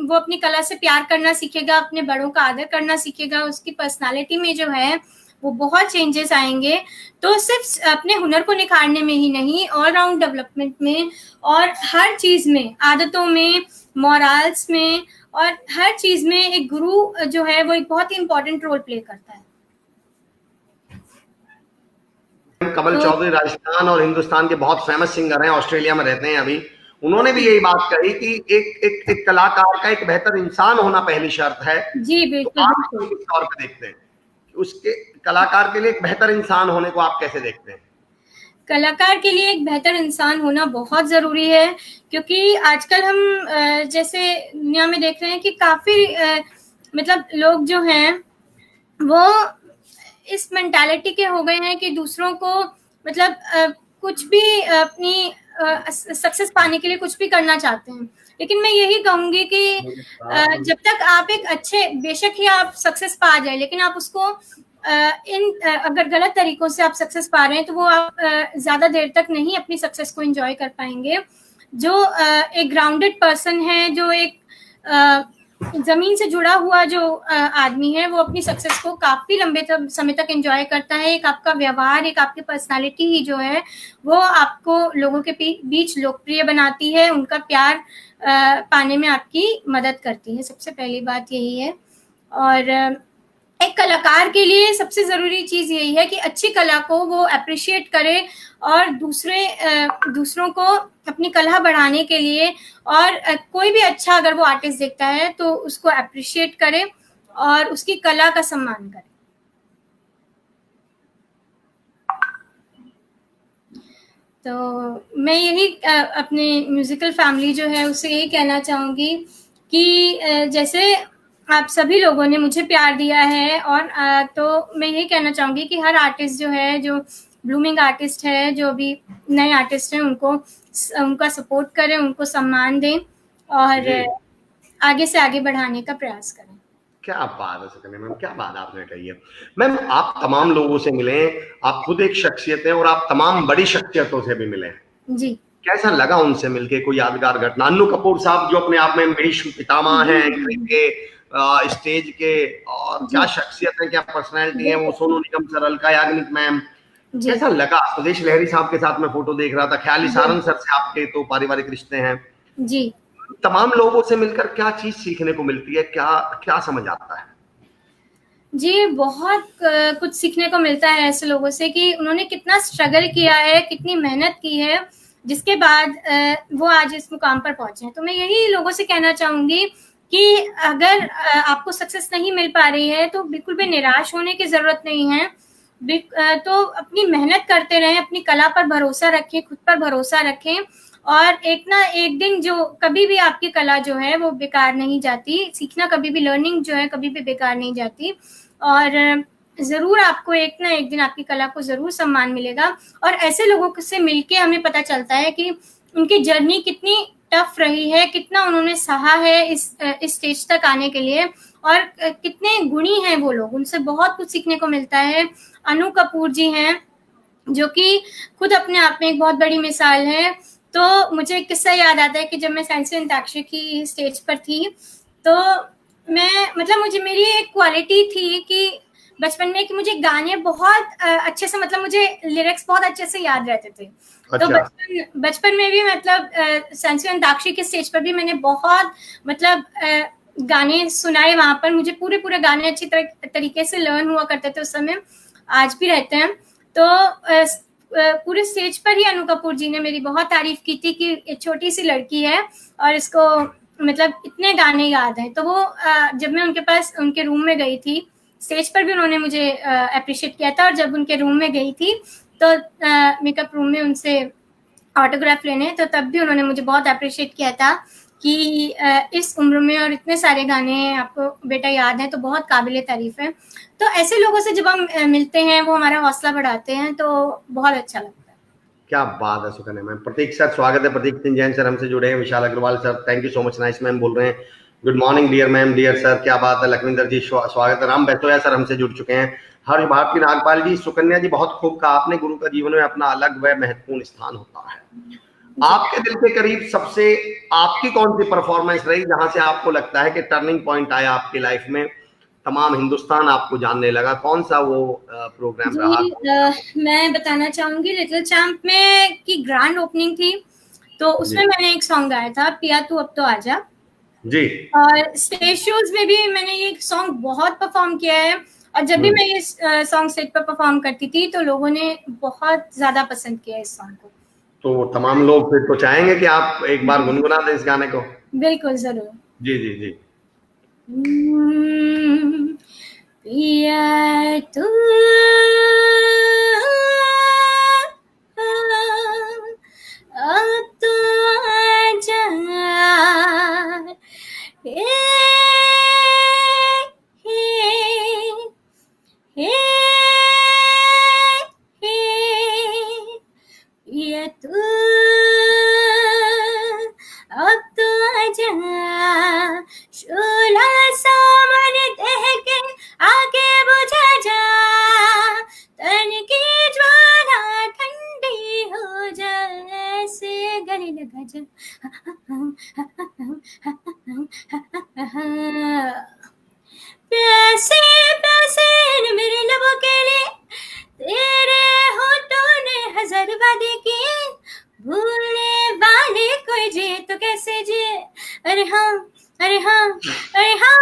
वो अपनी कला से प्यार करना सीखेगा, अपने बड़ों का आदर करना सीखेगा, उसकी पर्सनालिटी में जो है वो बहुत चेंजेस आएंगे। तो सिर्फ अपने हुनर को निखारने में ही नहीं, ऑल राउंड डेवलपमेंट में और हर चीज में, आदतों में, मॉरल्स में और हर चीज में एक गुरु जो है वो एक बहुत ही इंपॉर्टेंट रोल प्ले करता है। कमल चौधरी राजस्थान और हिंदुस्तान के बहुत फेमस सिंगर हैं, ऑस्ट्रेलिया में रहते हैं अभी। उन्होंने भी यही बात कही कि एक कलाकार का एक बेहतर इंसान होना पहली शर्त है। जी तो बिल्कुल आप बिल्कुल। किस तौर पे देखते हैं उसके कलाकार के लिए एक बेहतर इंसान होने को आप कैसे देखते हैं? कलाकार के लिए एक बेहतर इंसान होना बहुत जरूरी है, क्योंकि आजकल हम जैसे दुनिया में देख रहे हैं कि काफी मतलब लोग जो हैं वो इस मेंटालिटी के हो गए हैं कि दूसरों को मतलब कुछ भी अपनी सक्सेस पाने के लिए कुछ भी करना चाहते हैं। लेकिन मैं यही कहूंगी कि जब तक आप एक अच्छे, बेशक ही आप सक्सेस पा जाए, लेकिन आप उसको अगर गलत तरीकों से आप सक्सेस पा रहे हैं तो वो आप ज्यादा देर तक नहीं अपनी सक्सेस को एंजॉय कर पाएंगे। जो एक ग्राउंडेड पर्सन है, जो एक जमीन से जुड़ा हुआ जो आदमी है वो अपनी सक्सेस को काफी लंबे समय तक एंजॉय करता है। एक आपका व्यवहार, एक आपकी पर्सनालिटी ही जो है वो आपको लोगों के बीच लोकप्रिय बनाती है, उनका प्यार पाने में आपकी मदद करती है। सबसे पहली बात यही है। और एक कलाकार के लिए सबसे ज़रूरी चीज़ यही है कि अच्छी कला को वो अप्रिशिएट करे और दूसरों को अपनी कला बढ़ाने के लिए और कोई भी अच्छा अगर वो आर्टिस्ट देखता है तो उसको अप्रिशिएट करे और उसकी कला का सम्मान करे। तो मैं यही अपने म्यूजिकल फैमिली जो है उससे यही कहना चाहूँगी कि जैसे आप सभी लोगों ने मुझे प्यार दिया है और तो मैं यही कहना चाहूँगी कि हर आर्टिस्ट जो है, जो ब्लूमिंग आर्टिस्ट है, जो भी नए आर्टिस्ट हैं, उनका सपोर्ट करें, उनको सम्मान दें और जी, आगे से आगे बढ़ाने का प्रयास करें। क्या बात है सुकन्या मैम, क्या बात आपने कही है। मैम, आप तमाम लोगों से मिले, आप खुद एक शख्सियत हैं और आप तमाम बड़ी शख्सियतों से भी मिले। जी। कैसा लगा उनसे मिलके, कोई यादगार घटना? अन्नू कपूर साहब जो अपने आप में भीष्म पितामह हैं जी, एंकरिंग के, स्टेज के, और क्या जी, शख्सियत है, क्या पर्सनैलिटी है वो। बिल्कुल। सोनू निगम सर, अलका याग्निक मैम, जी, कैसा लगा? सुदेश लहरी साहब के साथ मैं फोटो देख रहा था, ख्याली जी, सारंग सर से आपके तो पारिवारिक रिश्ते हैं। जी। तमाम लोगों से मिलकर क्या चीज सीखने को मिलती है, क्या क्या समझ आता है? जी, बहुत कुछ सीखने को मिलता है ऐसे लोगों से कि उन्होंने कितना स्ट्रगल किया है, कितनी मेहनत की है, जिसके बाद वो आज इस मुकाम पर पहुँचे हैं। तो मैं यही लोगों से कहना चाहूँगी कि अगर आपको सक्सेस नहीं मिल पा रही है, तो बिल्कुल भी निराश होने की ज़रूरत नहीं है। तो अपनी मेहनत करते रहें, अपनी कला पर भरोसा रखें, खुद पर भरोसा रखें और एक ना एक दिन जो कभी भी आपकी कला जो है वो बेकार नहीं जाती, सीखना कभी भी, लर्निंग जो है कभी भी बेकार नहीं जाती और ज़रूर आपको एक ना एक दिन आपकी कला को ज़रूर सम्मान मिलेगा। और ऐसे लोगों से मिलके हमें पता चलता है कि उनकी जर्नी कितनी टफ रही है, कितना उन्होंने सहा है इस स्टेज तक आने के लिए और कितने गुणी हैं वो लोग, उनसे बहुत कुछ सीखने को मिलता है। अनु कपूर जी हैं, जो कि खुद अपने आप में एक बहुत बड़ी मिसाल है। तो मुझे एक किस्सा याद आता है कि जब मैं साइंस एंड अंताक्षरी की स्टेज पर थी, तो मैं मतलब मुझे मेरी एक क्वालिटी थी कि बचपन में कि मुझे गाने बहुत अच्छे से, मतलब मुझे लिरिक्स बहुत अच्छे से याद रहते थे। तो अच्छा। बचपन में भी मतलब साइंस एंड अंताक्षरी के स्टेज पर भी मैंने बहुत मतलब गाने सुनाए वहाँ पर। मुझे पूरे गाने अच्छी तरीके से लर्न हुआ करते थे उस समय, आज भी रहते हैं। तो पूरे स्टेज पर ही अनु कपूर जी ने मेरी बहुत तारीफ की थी कि एक छोटी सी लड़की है और इसको मतलब इतने गाने याद हैं। तो वो जब मैं उनके पास उनके रूम में गई थी, स्टेज पर भी उन्होंने मुझे अप्रिशिएट किया था और जब उनके रूम में गई थी तो मेकअप रूम में उनसे ऑटोग्राफ लेने, तो तब भी उन्होंने मुझे बहुत अप्रिशिएट किया था कि इस उम्र में और इतने सारे गाने आपको बेटा याद हैं, तो बहुत काबिले तारीफ है। तो ऐसे लोगों से जब हम मिलते हैं, वो हमारा हौसला बढ़ाते हैं, तो बहुत अच्छा लगता है। क्या बात है सुकन्या मैम। प्रतीक सर, स्वागत है। प्रतीक सिंह जैन सर हमसे जुड़े हैं। Vishal Agarwal sir, thank you so much, nice ma'am बोल रहे हैं। Good morning dear ma'am, dear sir, क्या बात है। लखविंदर जी स्वागत है। राम बैतोया सर हमसे जुड़ चुके हैं। हर्ष भारती नागपाल जी, सुकन्या जी बहुत खूब कहा आपने, गुरु का जीवन में अपना अलग व महत्वपूर्ण स्थान होता है। आपके दिल के करीब सबसे आपकी कौन सी परफॉर्मेंस रही जहां से आपको लगता है कि टर्निंग पॉइंट आया आपकी लाइफ में, तमाम हिंदुस्तान आपको जानने लगा? कौन सा वो प्रोग्राम रहा? जी, मैं बताना चाहूंगी लिटिल चैम्प में की ग्रैंड ओपनिंग थी, तो उसमें जी मैंने एक सॉन्ग गाया था, पिया तू अब तो आजा। जी। और स्टेज शोज में भी मैंने ये सॉन्ग बहुत परफॉर्म किया है और जब भी मैं ये सॉन्ग स्टेज पर परफॉर्म करती थी तो लोगों ने बहुत ज्यादा पसंद किया इस सॉन्ग को। तो तमाम लोग फिर तो चाहेंगे कि आप एक बार गुनगुना दें इस गाने को। बिल्कुल जरूर। जी जी जी। पिया तू अब तो आजा, हे, हे, हे, हे, पिया तू अब तो आजा, शोला सामन दह के आगे बुझा जा, तन की ज्वाला ठंडी हो जाए, ऐसे गले गजब। प्यासे प्यासे न मेरे लबों के लिए, तेरे होठों ने हजार वादे किए, भूलने वाले कोई जिए तो कैसे जिए। अरे हाँ, अरे हाँ, अरे हाँ,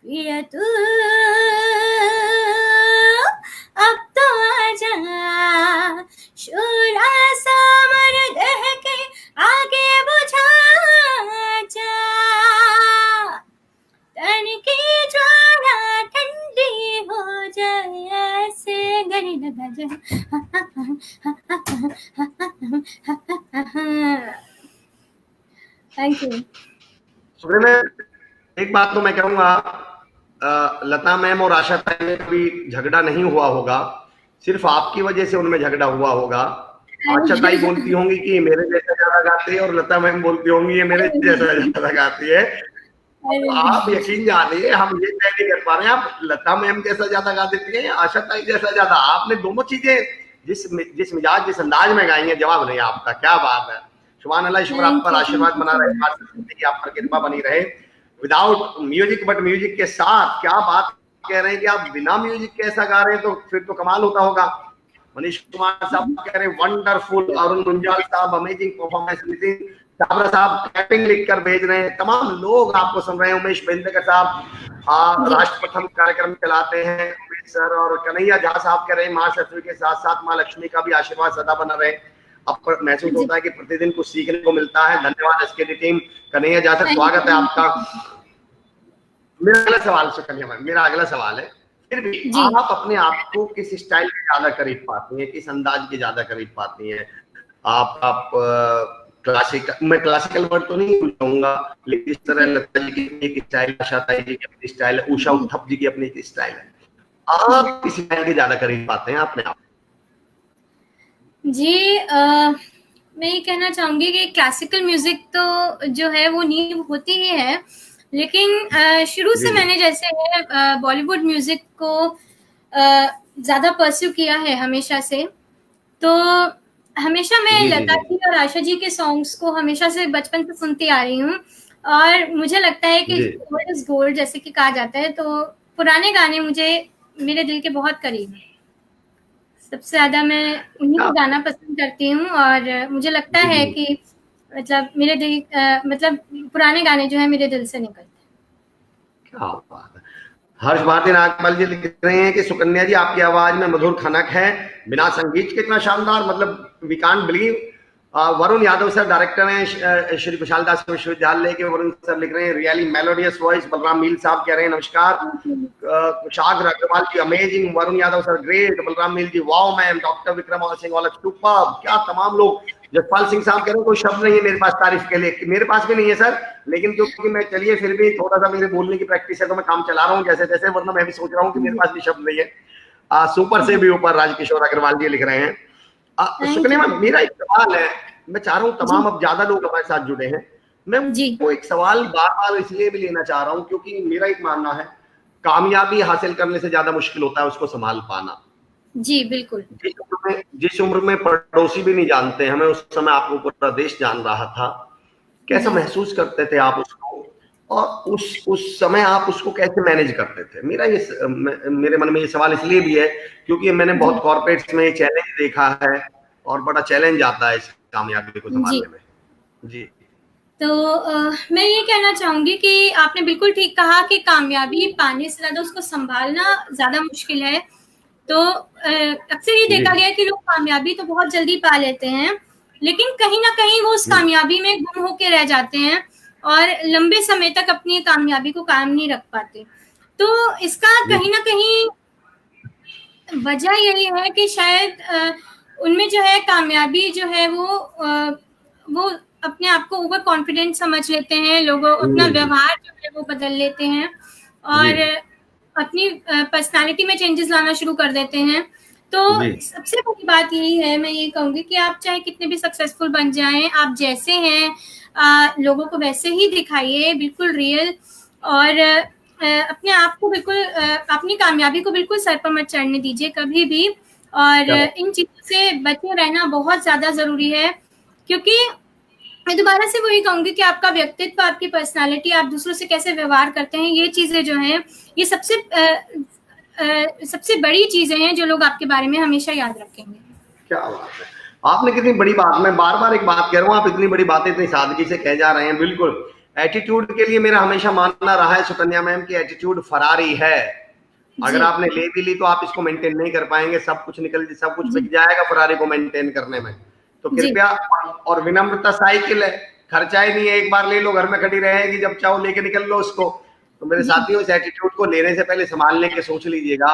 पिया तू अब तो आजा, शोला सा मर्द है के आगे बुझा जा, तन की ज्वाला ठंडी हो जाए ऐसे गले लगा जा। Thank you. सुबह में एक बात तो मैं कहूंगा, लता मैम और आशा ताई में कभी झगड़ा नहीं हुआ होगा, सिर्फ आपकी वजह से उनमें झगड़ा हुआ होगा। आशा ताई बोलती होंगी कि ये मेरे जैसा ज्यादा गाती है, और लता मैम बोलती होंगी ये मेरे जैसा ज्यादा गाती है। तो आप यकीन जानिए, हम ये तय नहीं कर पा रहे हैं आप लता मैम जैसा ज्यादा गा देती है या आशा ताई जैसा ज्यादा। आपने दोनों चीजें जिस मिजाज जिस अंदाज में गाई है, जवाब नहीं आपका। क्या बात है, सुभान अल्लाह। ईश्वर आप पर आशीर्वाद बना रहे, आप पर कृपा बनी रहे। विदाउट म्यूजिक बट म्यूजिक के साथ, क्या बात कह रहे हैं कि आप बिना म्यूजिक के ऐसा गा रहे हैं, तो फिर तो कमाल होता होगा। मनीष कुमार साहब कह रहे हैं वंडरफुल, अरुण गुंजाल साहब अमेजिंग परफॉर्मेंस, नितिन छाबड़ा साहब कैपिंग लिखकर भेज रहे हैं, तमाम लोग आपको सुन रहे हैं। उमेश बेंदेकर साहब राष्ट्र प्रथम कार्यक्रम चलाते हैं, उमेश सर। और कन्हैया झा साहब कह रहे हैं माँ सरस्वती के साथ साथ माँ लक्ष्मी का भी आशीर्वाद सदा बना रहे। अब महसूस होता है कि प्रतिदिन कुछ सीखने को मिलता है। धन्यवाद SK team. Kanhaiya Jha sir स्वागत है आपका। मेरा अगला सवाल सुकन्या मैम, मेरा अगला सवाल है, फिर भी आप अपने आप को किस स्टाइल के ज्यादा करीब पाती हैं, किस अंदाज के ज्यादा करीब पाती हैं? आप क्लासिकल, मैं क्लासिकल वर्ड तो नहीं कहूंगा, लेकिन इस तरह लता जी की एक स्टाइल, आशा ताई जी की अपनी स्टाइल है, उषा उत्थप जी की अपनी एक स्टाइल है, आप किस स्टाइल के ज्यादा करीब पाते हैं अपने आप? जी मैं ये कहना चाहूंगी कि क्लासिकल म्यूजिक तो जो है वो नींव होती ही है, लेकिन शुरू से मैंने जैसे है बॉलीवुड म्यूजिक को ज्यादा परस्यू किया है हमेशा से। तो हमेशा मैं लता जी और आशा जी के सॉन्ग्स को हमेशा से बचपन से सुनती आ रही हूँ, और मुझे लगता है कि गोल्ड इज गोल्ड जैसे कि कहा जाता है, तो पुराने गाने मुझे मेरे दिल के बहुत करीब है। सबसे ज्यादा मैं उन्हीं को गाना पसंद करती हूँ, और मुझे लगता है कि मतलब मेरे दिल मतलब पुराने गाने जो है मेरे दिल से निकलते हैं। क्या बात है। हर्ष भारती नागपाल जी लिख रहे हैं कि सुकन्या जी आपकी आवाज में मधुर खनक है, बिना संगीत के इतना शानदार, मतलब we can't believe. Varun Yadav sir director हैं श्री कुशाल दास विश्वविद्यालय के, वरुण सर लिख रहे हैं really melodious voice. Balram Meel साहब कह रहे हैं नमस्कार। Kushagra Agarwal ji amazing, Varun Yadav sir great, Balram Meel ji wow ma'am, doctor Vikram Singh वाला सुपर्ब, क्या तमाम लोग। जसपाल सिंह साहब कह रहे हैं कोई शब्द नहीं है मेरे पास तारीफ के लिए, मेरे पास भी नहीं है सर, लेकिन क्योंकि मैं चलिए फिर भी थोड़ा सा मेरे बोलने की प्रैक्टिस है तो मैं काम चला रहा हूँ जैसे तैसे, वरना मैं भी सोच रहा हूँ कि मेरे पास भी शब्द नहीं है। सुपर से भी ऊपर राजकिशोर अग्रवाल जी लिख रहे हैं। सुकन्या मैम मेरा एक सवाल है, मैं चाह रहा हूँ तमाम अब ज्यादा लोग हमारे साथ जुड़े हैं, मैं वो एक सवाल बार बार इसलिए भी लेना चाह रहा हूँ क्योंकि मेरा एक मानना है कामयाबी हासिल करने से ज्यादा मुश्किल होता है उसको संभाल पाना। जी बिल्कुल। जिस उम्र में पड़ोसी भी नहीं जानते हमें, उस समय आपको पूरा देश जान रहा था, कैसा महसूस करते थे आप उसको, और उस समय आप उसको कैसे मैनेज करते थे? मेरे मन में ये सवाल इसलिए भी है क्योंकि मैंने बहुत कॉर्पोरेट्स में चैलेंज देखा है, और बड़ा चैलेंज आता है इस कामयाबी को संभालने में। जी तो मैं ये कहना चाहूंगी कि आपने बिल्कुल ठीक कहा कि कामयाबी पाने से ज्यादा उसको संभालना ज्यादा मुश्किल है। तो अक्सर ये देखा गया कि लोग कामयाबी तो बहुत जल्दी पा लेते हैं, लेकिन कहीं ना कहीं वो उस कामयाबी में गुम होके रह जाते हैं और लंबे समय तक अपनी कामयाबी को कायम नहीं रख पाते। तो इसका कहीं ना कहीं वजह यही है कि शायद उनमें जो है कामयाबी जो है वो अपने आप को ओवर कॉन्फिडेंट समझ लेते हैं, लोगों अपना व्यवहार जो है वो बदल लेते हैं और अपनी पर्सनालिटी में चेंजेस लाना शुरू कर देते हैं। तो सबसे बड़ी बात यही है, मैं ये कहूंगी कि आप चाहे कितने भी सक्सेसफुल बन जाएं, आप जैसे हैं लोगों को वैसे ही दिखाइए, बिल्कुल रियल। और अपने आप को बिल्कुल अपनी कामयाबी को बिल्कुल सर पर मत चढ़ने दीजिए कभी भी, और इन चीजों से बचे रहना बहुत ज्यादा जरूरी है, क्योंकि मैं दोबारा से वही कहूंगी कि आपका व्यक्तित्व, आपकी पर्सनालिटी, आप दूसरों से कैसे व्यवहार करते हैं, ये चीजें जो हैं ये सबसे बड़ी चीजें हैं जो लोग आपके बारे में हमेशा याद रखेंगे। क्या बात है, आपने कितनी बड़ी बात, मैं बार बार एक बात कह रहा हूँ, आप इतनी बड़ी बातें इतनी सादगी से कह जा रहे हैं। बिल्कुल, एटीट्यूड के लिए मेरा हमेशा मानना रहा है सुकन्या मैम की एटीट्यूड फरारी है। अगर आपने ले भी ली तो आप इसको मेंटेन नहीं कर पाएंगे, सब कुछ बिक जाएगा फरारी को मेंटेन करने में। तो कृपया, और विनम्रता साइकिल है, खर्चा ही नहीं है, एक बार ले लो, घर में खड़ी रहेगी, जब चाहो लेके निकल लो उसको। तो मेरे साथियों, इस एटीट्यूड को लेने से पहले संभालने के सोच लीजिएगा।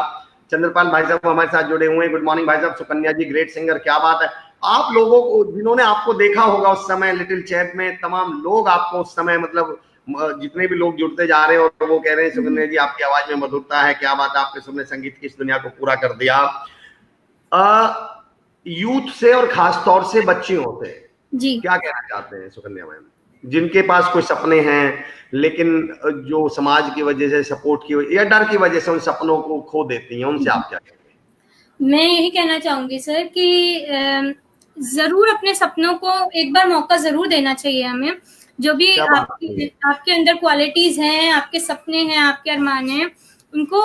चंद्रपाल भाई साहब हमारे साथ जुड़े हुए हैं, गुड मॉर्निंग भाई साहब। सुकन्या जी ग्रेट सिंगर, क्या बात है। आप लोगों को, जिन्होंने आपको देखा होगा उस समय लिटिल चैप में, तमाम लोग आपको उस समय, मतलब जितने भी लोग जुड़ते जा रहे हैं और वो कह रहे हैं सुकन्या जी आपकी आवाज में मधुरता है, क्या बात है, आपके सुनने संगीत की इस दुनिया को पूरा कर दिया। यूथ से और खास तौर से बच्चियों से जी क्या कहना चाहते हैं सुकन्या मैम, जिनके पास कोई सपने हैं लेकिन जो समाज की वजह से, सपोर्ट की या डर की वजह से उन सपनों को खो देती हैं, उनसे आप क्या कहेंगे? मैं यही कहना चाहूंगी सर कि जरूर अपने सपनों को एक बार मौका जरूर देना चाहिए हमें। जो भी आपके अंदर क्वालिटीज हैं, आपके सपने हैं, आपके अरमान हैं, उनको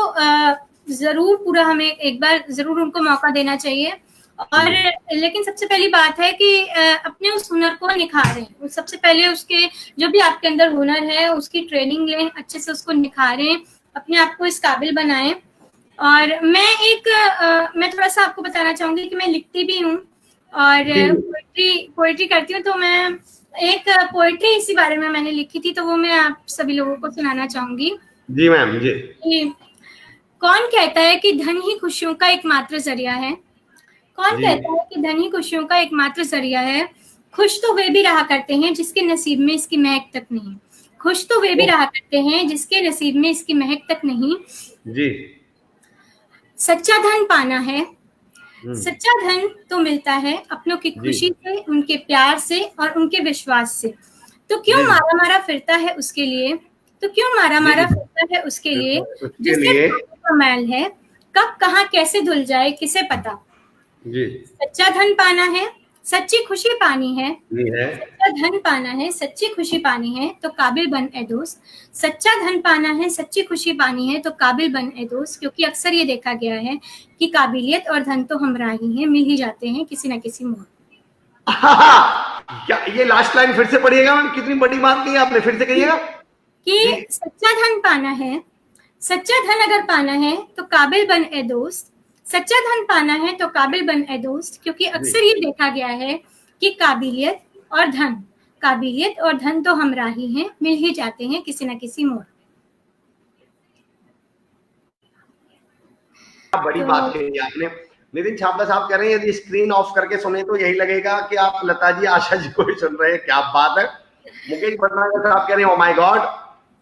जरूर पूरा हमें एक बार जरूर उनको मौका देना चाहिए। और लेकिन सबसे पहली बात है कि अपने उस हुनर को निखारें। सबसे पहले उसके जो भी आपके अंदर हुनर है उसकी ट्रेनिंग लें, अच्छे से उसको निखारें, अपने आप को इस काबिल बनाएं। और मैं थोड़ा सा आपको बताना चाहूंगी कि मैं लिखती भी हूँ और पोएट्री करती हूँ। तो मैं एक पोएट्री इसी बारे में मैंने लिखी थी, तो वो मैं आप सभी लोगों को सुनाना चाहूंगी। जी मैम जी। कौन कहता है कि धन ही खुशियों का एकमात्र जरिया है? कौन कहता है कि धन ही खुशियों का एकमात्र जरिया है? खुश तो वे भी रहा करते हैं जिसके नसीब में इसकी महक तक नहीं। खुश तो वे भी रहा करते हैं जिसके नसीब में इसकी महक तक नहीं। जी। सच्चा धन पाना है, सच्चा धन तो मिलता है अपनों की खुशी से, उनके प्यार से और उनके विश्वास से। तो क्यों मारा मारा फिरता है उसके लिए, तो क्यों मारा मारा फिरता है उसके लिए जिसके मैल है, कब कहाँ कैसे धुल जाए किसे पता। जी। सच्चा धन पाना है, सच्ची खुशी पानी है, सच्चा धन पाना है, सच्ची खुशी पानी है तो काबिल बन ए दोस्त। सच्चा धन पाना है, सच्ची खुशी पानी है तो काबिल बन ए दोस्त। क्योंकि अक्सर ये देखा गया है कि काबिलियत और धन तो हमरा ही हैं, मिल ही जाते हैं किसी न किसी मोड़। क्या ये लास्ट लाइन फिर से पढ़िएगा मैम, कितनी बड़ी बात कही आपने, फिर से कहिएगा। कि सच्चा धन पाना है, सच्चा धन अगर पाना है तो काबिल बन ए दोस्त। सच्चा धन पाना है तो काबिल बन ए दोस्त। क्योंकि अक्सर ये देखा गया है कि काबिलियत और धन तो हमरा ही हैं, मिल ही जाते हैं किसी न किसी मोड़। बड़ी बात कही आपने। नितिन छाबड़ा साहब कह रहे हैं यदि स्क्रीन ऑफ करके सुने तो यही लगेगा कि आप लता जी, आशा जी को ही सुन रहे हैं। क्या बात है। मुकेश भटनागर साहब कह रहे हैं ओ माय गॉड।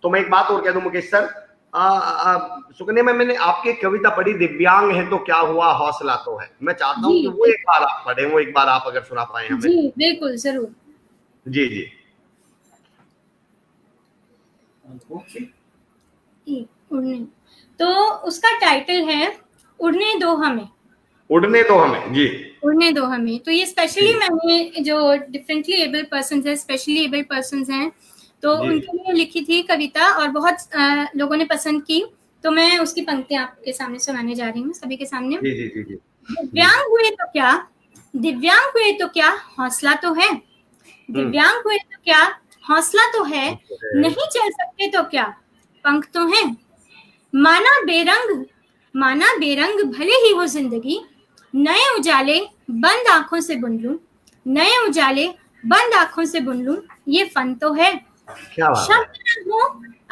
तो मैं एक बात और कह दूं मुकेश सर, सुकन्या में मैंने आपकी कविता पढ़ी, दिव्यांग है तो क्या हुआ हौसला तो है। मैं चाहता हूँ कि वो एक बार आप पढ़े, वो एक बार आप अगर सुना पाए हमें। जी बिल्कुल जरूर। जी जी। उड़ने, तो उसका टाइटल है उड़ने दो हमें। उड़ने दो हमें, जी। उड़ने दो हमें। तो ये स्पेशली मैंने जो डिफरेंटली एबल पर्सन है, स्पेशली एबल पर्सन हैं, तो उनके लिए लिखी थी कविता और बहुत लोगों ने पसंद की। तो मैं उसकी पंक्तियां आपके सामने सुनाने जा रही हूँ सभी के सामने। जी जी जी जी। दिव्यांग हुए तो क्या, दिव्यांग हुए तो क्या हौसला तो है। दिव्यांग हुए तो क्या हौसला तो है। नहीं चल सकते तो क्या पंख तो है। माना बेरंग भले ही वो जिंदगी, नए उजाले बंद आंखों से बुन लूं, नए उजाले बंद आंखों से बुन लूं, ये फन तो है। शब्द ना हो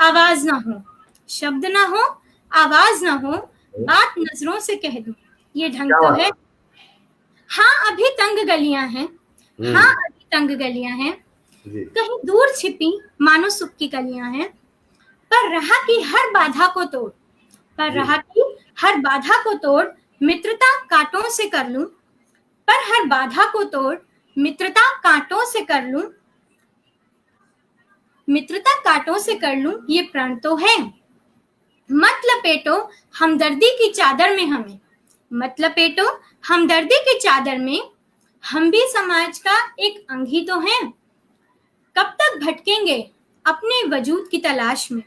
आवाज ना हो, शब्द ना हो आवाज ना हो, बात नजरों से कह दूं, ये ढंग तो है। हाँ अभी तंग गलियां हैं, हाँ अभी तंग गलियां हैं, कहीं दूर छिपी मानो सुख की कलियां हैं। पर रहा की हर बाधा को तोड़, पर रहा की हर बाधा को तोड़, मित्रता कांटों से कर लूं। पर हर बाधा को तोड़, मित्रता कांटों से कर लूं, मित्रता कांटों से कर लूं, ये प्रण तो है। मत लपेटो हमदर्दी की चादर में हमें, मत लपेटो हमदर्दी की चादर में, हम भी समाज का एक अंग ही तो हैं। कब तक भटकेंगे अपने वजूद की तलाश में,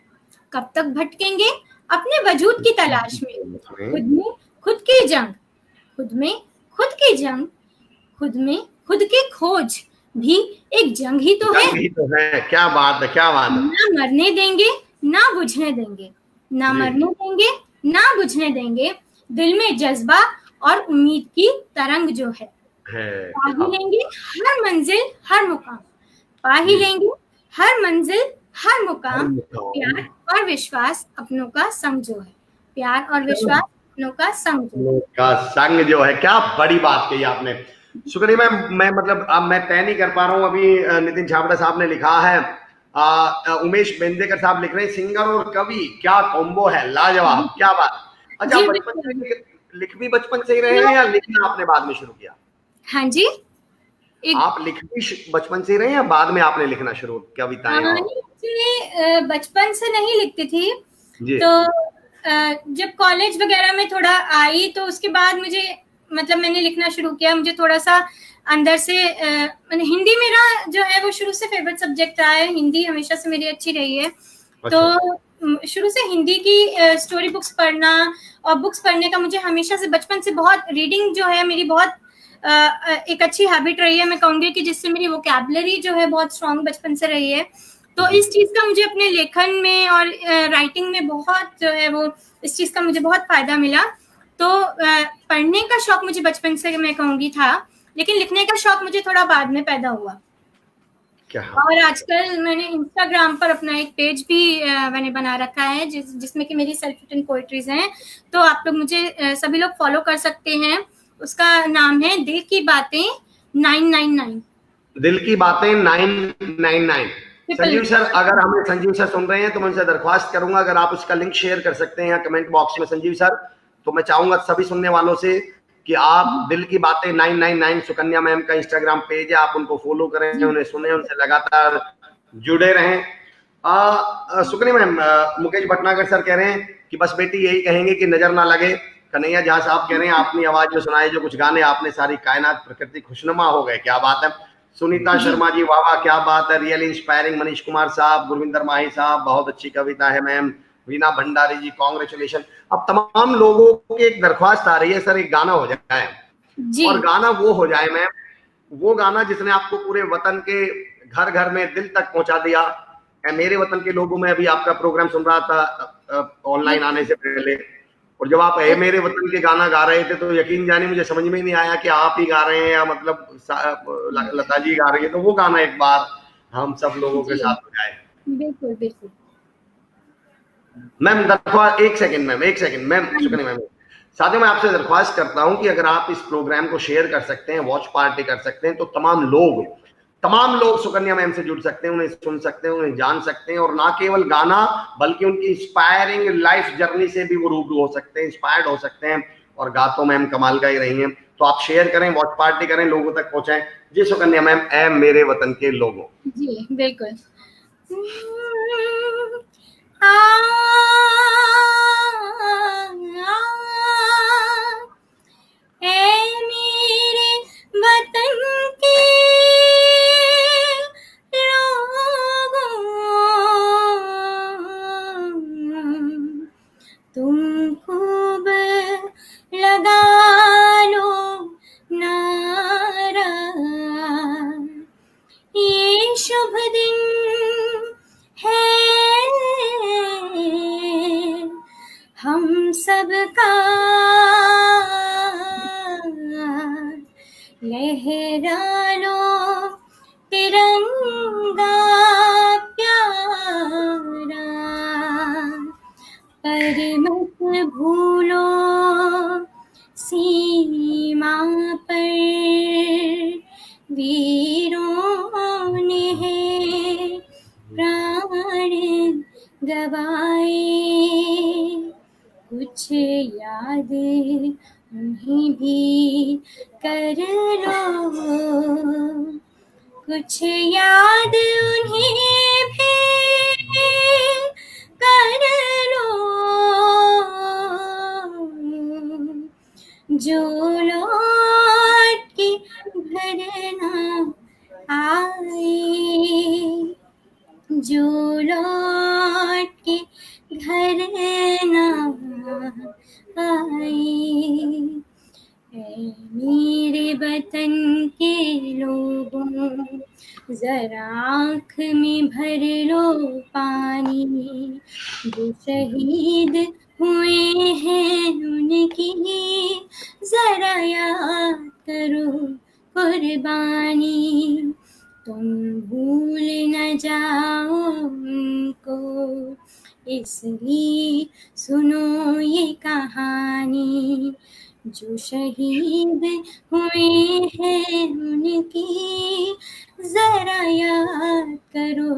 कब तक भटकेंगे अपने वजूद की तलाश में, खुद में खुद की जंग, खुद में खुद की जंग, खुद में खुद की खोज भी एक जंग ही तो है। जंग ही तो है। क्या बात है, क्या बात है। ना मरने देंगे ना बुझने देंगे, ना जी। मरने देंगे ना बुझने देंगे, दिल में जज्बा और उम्मीद की तरंग जो है, पा ही लेंगे हर मंजिल हर मुकाम, पा ही लेंगे हर मंजिल हर मुकाम, प्यार और विश्वास अपनों का संग जो है, प्यार और विश्वास अपनों का संग जो है। का संग जो है, क्या बड़ी बात कही आपने। शुक्रिया मैम। मैं मतलब अब मैं तय नहीं कर पा रहा हूँ अभी। नितिन छाबड़ा साहब ने लिखा है, उमेश बेंदेकर साहब लिख रहे हैं, सिंगर और कवि क्या कॉम्बो है, लाजवाब, क्या बात। अच्छा, जी, बचपन बिल्कुल। से लिख भी बचपन से ही रहे हैं या लिखना आपने बाद में शुरू किया? हाँ जी, एक आप लिख भी बचपन से ही रहे हैं या बाद में आपने लिखना शुरू, कविताएं? और नहीं, एक्चुअली बचपन से नहीं लिखती थी, जी। तो जब कॉलेज वगैरह में थोड़ा आई तो उसके बाद मुझे मतलब मैंने लिखना शुरू किया। मुझे थोड़ा सा अंदर से मैंने हिंदी मेरा जो है वो शुरू से फेवरेट सब्जेक्ट रहा है, हिंदी हमेशा से मेरी अच्छी रही है। तो शुरू से हिंदी की स्टोरी बुक्स पढ़ना और बुक्स पढ़ने का मुझे हमेशा से बचपन से बहुत, रीडिंग जो है मेरी बहुत एक अच्छी हैबिट रही है, मैं कहूँगी कि जिससे मेरी वोकैबुलरी जो है बहुत स्ट्रांग बचपन से रही है। तो इस चीज़ का मुझे अपने लेखन में और राइटिंग में बहुत जो है वो इस चीज़ का मुझे बहुत फायदा मिला। तो पढ़ने का शौक मुझे बचपन से मैं कहूँगी था, लेकिन लिखने का शौक मुझे थोड़ा बाद में पैदा हुआ। क्या और आजकल मैंने इंस्टाग्राम पर अपना एक पेज भी मैंने बना रखा है जिसमें कि मेरी सेल्फ रिटन पोएट्रीज हैं, तो आप लोग मुझे सभी लोग फॉलो कर सकते हैं। उसका नाम है दिल की बातें 999। दिल की बातें 999। संजीव सर, अगर हमें संजीव सर सुन रहे हैं तो मैं उनसे दरख्वास्त करूंगा, अगर आप उसका लिंक शेयर कर सकते हैं कमेंट बॉक्स में संजीव सर, तो मैं चाहूंगा सभी सुनने वालों से कि आप दिल की बातें 999 सुकन्या मैम का इंस्टाग्राम पेज है, आप उनको फॉलो करें, उन्हें सुने, उनसे लगातार जुड़े रहें। सुकन्या मैम, मुकेश भटनागर सर कह रहे हैं कि बस बेटी यही कहेंगे कि नजर ना लगे। कन्हैया झा साहब कह रहे हैं अपनी आवाज में सुनाए जो कुछ गाने आपने, सारी कायनात प्रकृति खुशनुमा हो गए, क्या बात है। सुनीता शर्मा जी, वाह वाह, क्या बात है, रियली इंस्पायरिंग। मनीष कुमार साहब, गुरविंदर माही साहब, बहुत अच्छी कविता है मैम। वीना भंडारी जी, कॉन्ग्रेचुलेशन। अब तमाम लोगों की एक दरख्वास्त आ रही है, सर एक गाना हो जाए, और गाना वो हो जाए मैम, वो गाना जिसने आपको पूरे वतन के घर घर में दिल तक पहुंचा दिया। मेरे वतन के लोगों में अभी आपका प्रोग्राम सुन रहा था ऑनलाइन आने से पहले, और जब आप ए मेरे वतन के गाना गा रहे थे तो यकीन जाने मुझे समझ में नहीं आया कि आप ही गा रहे हैं या मतलब लता जी गा रही है। तो वो गाना एक बार हम सब लोगों के साथ हो जाए। बिल्कुल बिल्कुल मैम दरख्वास्त, एक सेकंड मैम, शुक्रिया मैम। साथियों, मैं आपसे दरख्वास्त करता हूं कि अगर आप इस प्रोग्राम को शेयर कर सकते हैं, वॉच पार्टी कर सकते हैं, तो तमाम लोग सुकन्या मैम से जुड़ सकते हैं, उन्हें सुन सकते हैं, उन्हें जान सकते हैं, और ना केवल गाना बल्कि उनकी इंस्पायरिंग लाइफ जर्नी से भी वो रूबरू हो सकते हैं, इंस्पायर्ड हो सकते हैं। और गा तो मैम कमाल का ही रही हैं। तो आप शेयर करें, वॉच पार्टी करें, लोगों तक पहुंचाएं। जी सुकन्या मैम, ऐ मेरे वतन के लोगों। जी बिल्कुल। ऐ मेरे वतन के लोगों, तुम खूब लगा लो नारा, ये शुभ दिन है हम सबका, लहरा लो तिरंगा प्यारा, पर मत भूलो सीमा पर वीरों ने है प्राण गवाए, कुछ याद उन्हें भी कर लो, कुछ याद उन्हें भी कर लो, जो लौट के घर ना आए, जो लौट के घर ना आए। ऐ मेरे वतन के लोगों, जरा आँख में भर लो पानी, जो शहीद हुए हैं उनकी जरा याद करो कुर्बानी। तुम भूल न जाओ उनको, इसलिए सुनो ये कहानी, जो शहीद हुए हैं उनकी जरा याद करो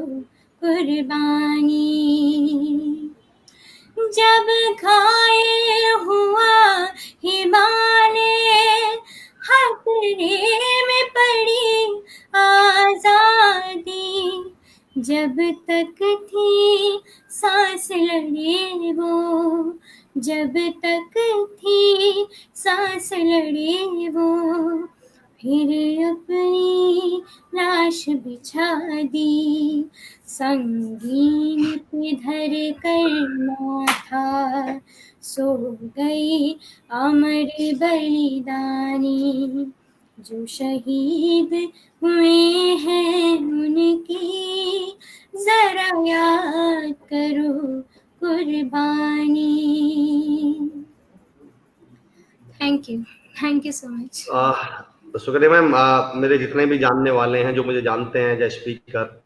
कुर्बानी। जब घायल हुआ हिमालय, खतरे में पड़ी आजादी, जब तक थी सांस लड़े वो, जब तक थी सांस लड़े वो, फिर अपनी लाश बिछा दी, संगीन पे धर कर माथा, सो गई अमर बलिदानी, जो शहीद हुए हैं उनकी जरा याद करो कुर्बानी। Thank you so much. Sukriti ma'am, मेरे जितने भी जानने वाले हैं, जो मुझे जानते हैं एज स्पीकर,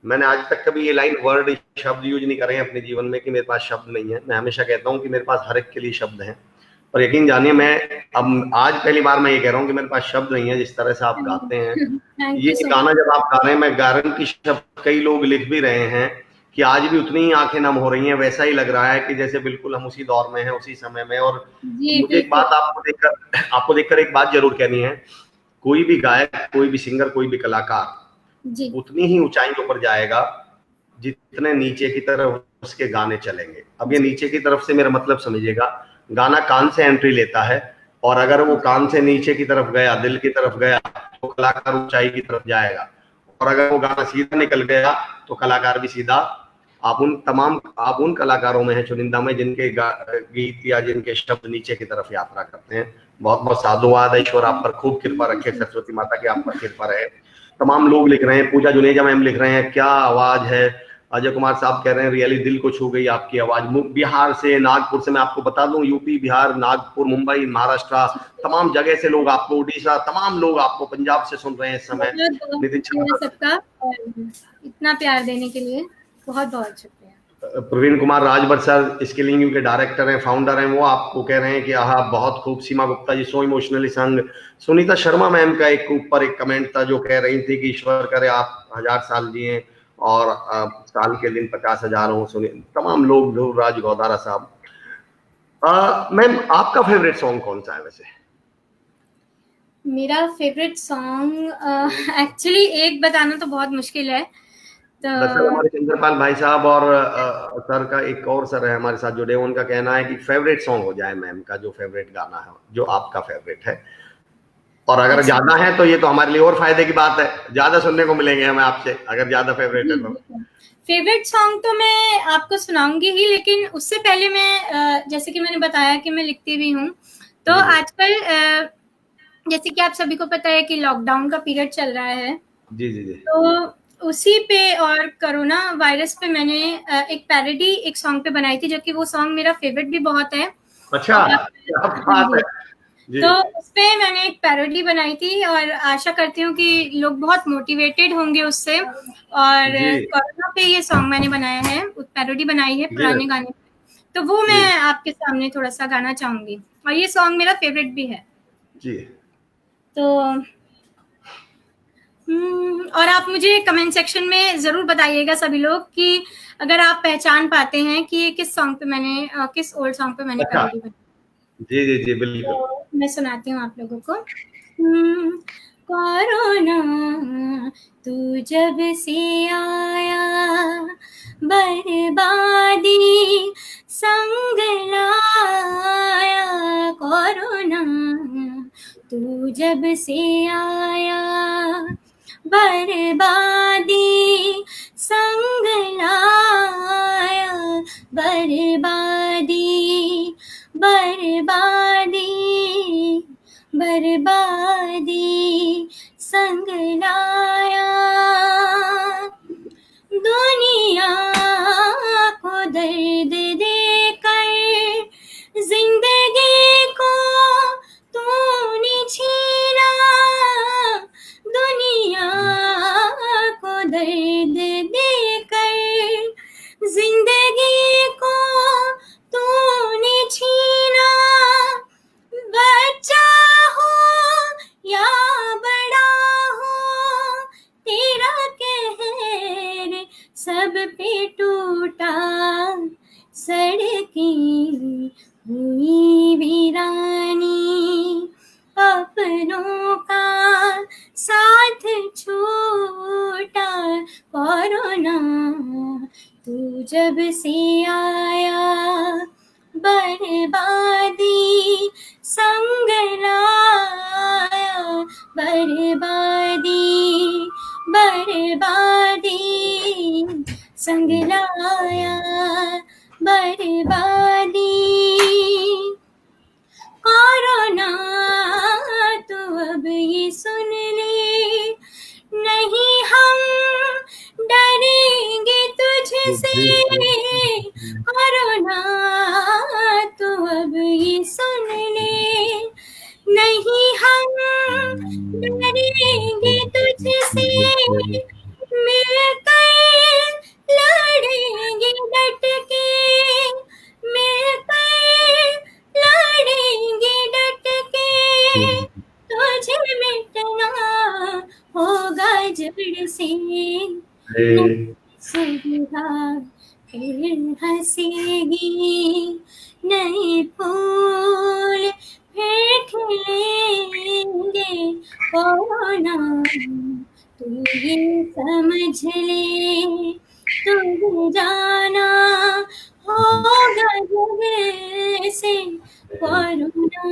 मैंने आज तक कभी ये लाइन वर्ड शब्द यूज नहीं करे हैं अपने जीवन में कि मेरे पास शब्द नहीं है। मैं हमेशा कहता हूँ कि मेरे पास हर एक के लिए शब्द हैं, और यकीन जानिए मैं अब आज पहली बार मैं ये कह रहा हूँ कि मेरे पास शब्द नहीं है। जिस तरह से आप गाते हैं, ये गाना जब आप गा रहे हैं, मैं गारंटी शब्द कई लोग लिख भी रहे हैं कि आज भी उतनी ही आंखें नम हो रही हैं, वैसा ही लग रहा है कि जैसे बिल्कुल हम उसी दौर में हैं, उसी समय में। और मुझे एक बात आपको देखकर एक बात जरूर कहनी है, कोई भी गायक, कोई भी सिंगर, कोई भी कलाकार उतनी ही ऊंचाइयों पर जाएगा जितने नीचे की तरफ उसके गाने चलेंगे। अब ये नीचे की तरफ से मेरा मतलब समझिएगा, गाना कान से एंट्री लेता है, और अगर वो कान से नीचे की तरफ गया, दिल की तरफ गया, तो कलाकार ऊंचाई की तरफ जाएगा। और अगर वो गाना सीधा निकल गया तो कलाकार भी सीधा। आप उन कलाकारों में हैं चुनिंदा में जिनके गीत या जिनके शब्द नीचे की तरफ यात्रा करते हैं। बहुत बहुत साधुवाद। ईश्वर आप पर खूब कृपा रखे, सरस्वती माता की आप पर कृपा रहे। तमाम लोग लिख रहे हैं, पूजा जुनेजा मैम लिख रहे हैं, क्या आवाज है। अजय कुमार साहब कह रहे हैं रियली दिल को छू गई आपकी आवाज। बिहार से, नागपुर से, मैं आपको बता दूं, यूपी, बिहार, नागपुर, मुंबई, महाराष्ट्र, तमाम जगह से लोग आपको, उड़ीसा, तमाम लोग आपको पंजाब से सुन रहे हैं इस समय। नितिन सबका इतना प्यार देने के लिए बहुत बहुत शुक्रिया। Praveen Kumar Rajbhar sir skilling you के डायरेक्टर हैं, फाउंडर हैं, वो आपको कह रहे हैं कि आहा बहुत खूब। सीमा गुप्ता जी सो इमोशनली संग। सुनीता शर्मा मैम का एक ऊपर एक कमेंट था जो कह रही थी कि ईश्वर करे आप 1000 साल जिए और साल के दिन 50,000 हो। सुनिए तमाम लोग, ध्रुवराज गौदारा साहब। मैम आपका फेवरेट सॉन्ग कौन सा है वैसे? मेरा फेवरेट सॉन्ग एक्चुअली एक बताना तो बहुत मुश्किल है। तो हमारे चंद्रपाल भाई साहब और सर का एक और सर है हमारे साथ जुड़े, उनका कहना है कि फेवरेट सॉन्ग हो जाए मैम का, जो फेवरेट गाना है, जो आपका फेवरेट है। और अगर ज्यादा है तो ये तो हमारे लिए और फायदे की बात है, ज्यादा सुनने को मिलेंगे हमें आपसे अगर ज्यादा फेवरेट है तो। फेवरेट सॉन्ग तो मैं आपको सुनाऊंगी ही, लेकिन उससे पहले मैं जैसे कि मैंने बताया कि मैं लिखती भी हूँ। तो आजकल जैसे कि आप सभी को पता है कि लॉकडाउन का पीरियड चल रहा है। जी जी जी। तो उसी पे और कोरोना वायरस पे मैंने एक पैरोडी एक सॉन्ग पे बनाई थी, जो कि वो सॉन्ग मेरा फेवरेट भी बहुत है। अच्छा, तो उसपे मैंने एक पैरोडी बनाई थी और आशा करती हूँ कि लोग बहुत मोटिवेटेड होंगे उससे। और कोरोना पे ये सॉन्ग मैंने बनाया है, पैरोडी बनाई है पुराने गाने, तो वो मैं आपके सामने थोड़ा सा गाना चाहूंगी। और ये सॉन्ग मेरा फेवरेट भी है जी। तो और आप मुझे कमेंट सेक्शन में जरूर बताइएगा सभी लोग कि अगर आप पहचान पाते हैं कि ये किस सॉन्ग पे मैंने, किस ओल्ड सॉन्ग पे मैंने पैरोडी बनाई। जी जी जी बिल्कुल। तो मैं सुनाती हूँ आप लोगों को। कोरोना तू जब से आया, बर्बादी संग लाया। कोरोना तू जब से आया, बर्बादी संग लाया। बर्बादी बर्बादी बर्बादी संग लाया। दुनिया को दर्द देकर जिंदगी को तूने छीना। दुनिया को दर्द देकर जिंदगी को तूने छीना। बच्चा हो या बड़ा हो, तेरा कहर सब पे टूटा। सड़कें हुई वीरानी, अपनों का साथ छूटा। कोरोना तू जब से आया, बर्बादी संग लाया। बर्बादी बर्बादी संग लाया। बर्बादी। कोरोना तो अब ये सुन ले, नहीं हम डरेंगे तुझसे। कोरोना तो अब ये सुन ले, नहीं हम डरेंगे तुझसे। मिलकर लड़ेंगे डट के, मिलकर लड़ेंगे डट के। तुझे मिटना होगा जड़ से, सुधा फिर हंसेगी। नए फूल फिर खिलेंगे। कोरोना तू ये समझ ले, तुझे जाना होगा जग से। कोरोना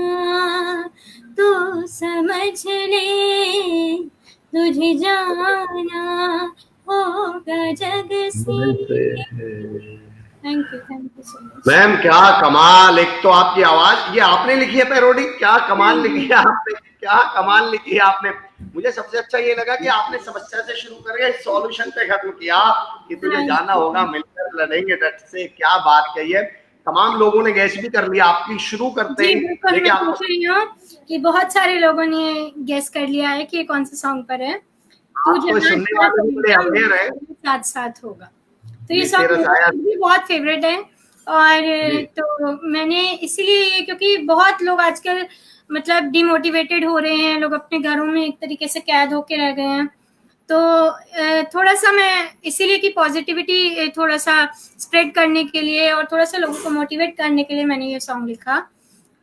तू समझ ले, तुझे जाना होगा जग से। Thank you so much ma'am, क्या कमाल। एक तो आपकी आवाज, ये आपने लिखी है पैरोडी, क्या कमाल लिखी है आपने, क्या कमाल लिखी है आपने। मुझे सबसे अच्छा ये लगा कि आपने समस्या से शुरू करके सॉल्यूशन पे खत्म किया कि तुझे जाना होगा, मिलकर लड़ेंगे डट से। क्या बात कही है। तमाम लोगों ने गैस भी कर लिया आपकी शुरू करते ही। देखिए आपको कि बहुत सारे लोगों ने गैस कर लिया है कि कौन से सॉन्ग पर है। सुनने वाले भी बड़े अवेयर है, साथ साथ होगा। तो ये सॉन्ग भी बहुत फेवरेट है। और तो मैंने इसीलिए, क्योंकि बहुत लोग आजकल मतलब डिमोटिवेटेड हो रहे हैं, लोग अपने घरों में एक तरीके से कैद होके रह गए हैं। तो थोड़ा सा मैं इसीलिए कि पॉजिटिविटी थोड़ा सा स्प्रेड करने के लिए और थोड़ा सा लोगों को मोटिवेट करने के लिए मैंने ये सॉन्ग लिखा।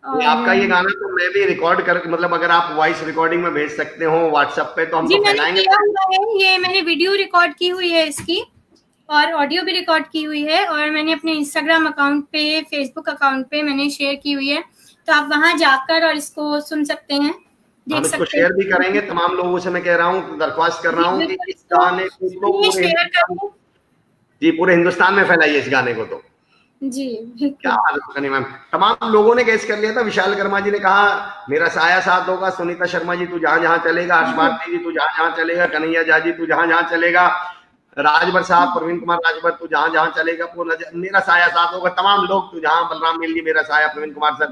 आपका ये गाना तो मैं भी रिकॉर्ड कर, मतलब अगर आप वॉइस रिकॉर्डिंग में भेज सकते हो व्हाट्सएप पे तो हम तो फैलाएंगे। ये मैंने वीडियो रिकॉर्ड की हुई है इसकी, और ऑडियो भी रिकॉर्ड की हुई है, और मैंने अपने इंस्टाग्राम अकाउंट पे, फेसबुक अकाउंट पे मैंने शेयर की हुई है। तो आप वहां जाकर और इसको सुन सकते हैं, हम इसको शेयर भी करेंगे। तमाम लोगों से मैं कह रहा हूँ, दरख्वास्त कर रहा हूँ कि इस गाने को पूरे हिंदुस्तान में फैलाइए इस गाने को। तो जी क्या बात है मैम। तमाम लोगों ने गैस कर लिया था। विशाल कर्मा जी ने कहा मेरा साया साथ होगा, सुनीता शर्मा जी तू जहां जहां चलेगा, हर्ष भारती जी तू जहां जहां चलेगा, कन्हैया झा जी तू जहां जहां चलेगा, राजभर साहब, प्रवीण कुमार राजभर तू जहां जहां चलेगा, मेरा साया साथ होगा। तमाम लोग तू जहां, बलराम मिल जी मेरा साया, प्रवीण कुमार सर,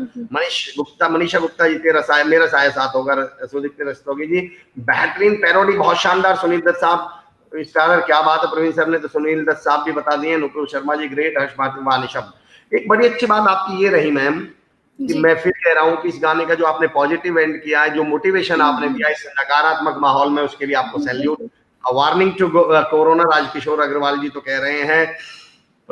मनीषा गुप्ता जी तेरा साया, मेरा साया साथ होगा, सुदीप्ति रस्तोगी जी। बेहतरीन पैरोडी, बहुत शानदार। सुनील दत्त साहब स्टारर, क्या बात है। प्रवीण सर ने तो सुनील दत्त साहब भी बता दिए। नुपुर शर्मा जी ग्रेट, हर्ष भारती वाले शब्द। एक बड़ी अच्छी बात आपकी ये रही मैम कि मैं फिर कह रहा हूँ कि इस गाने का जो आपने पॉजिटिव एंड किया है, जो मोटिवेशन आपने दिया इस नकारात्मक माहौल में, उसके लिए आपको salute. Warning to corona, Rajkishore Agarwal ji तो कह रहे हैं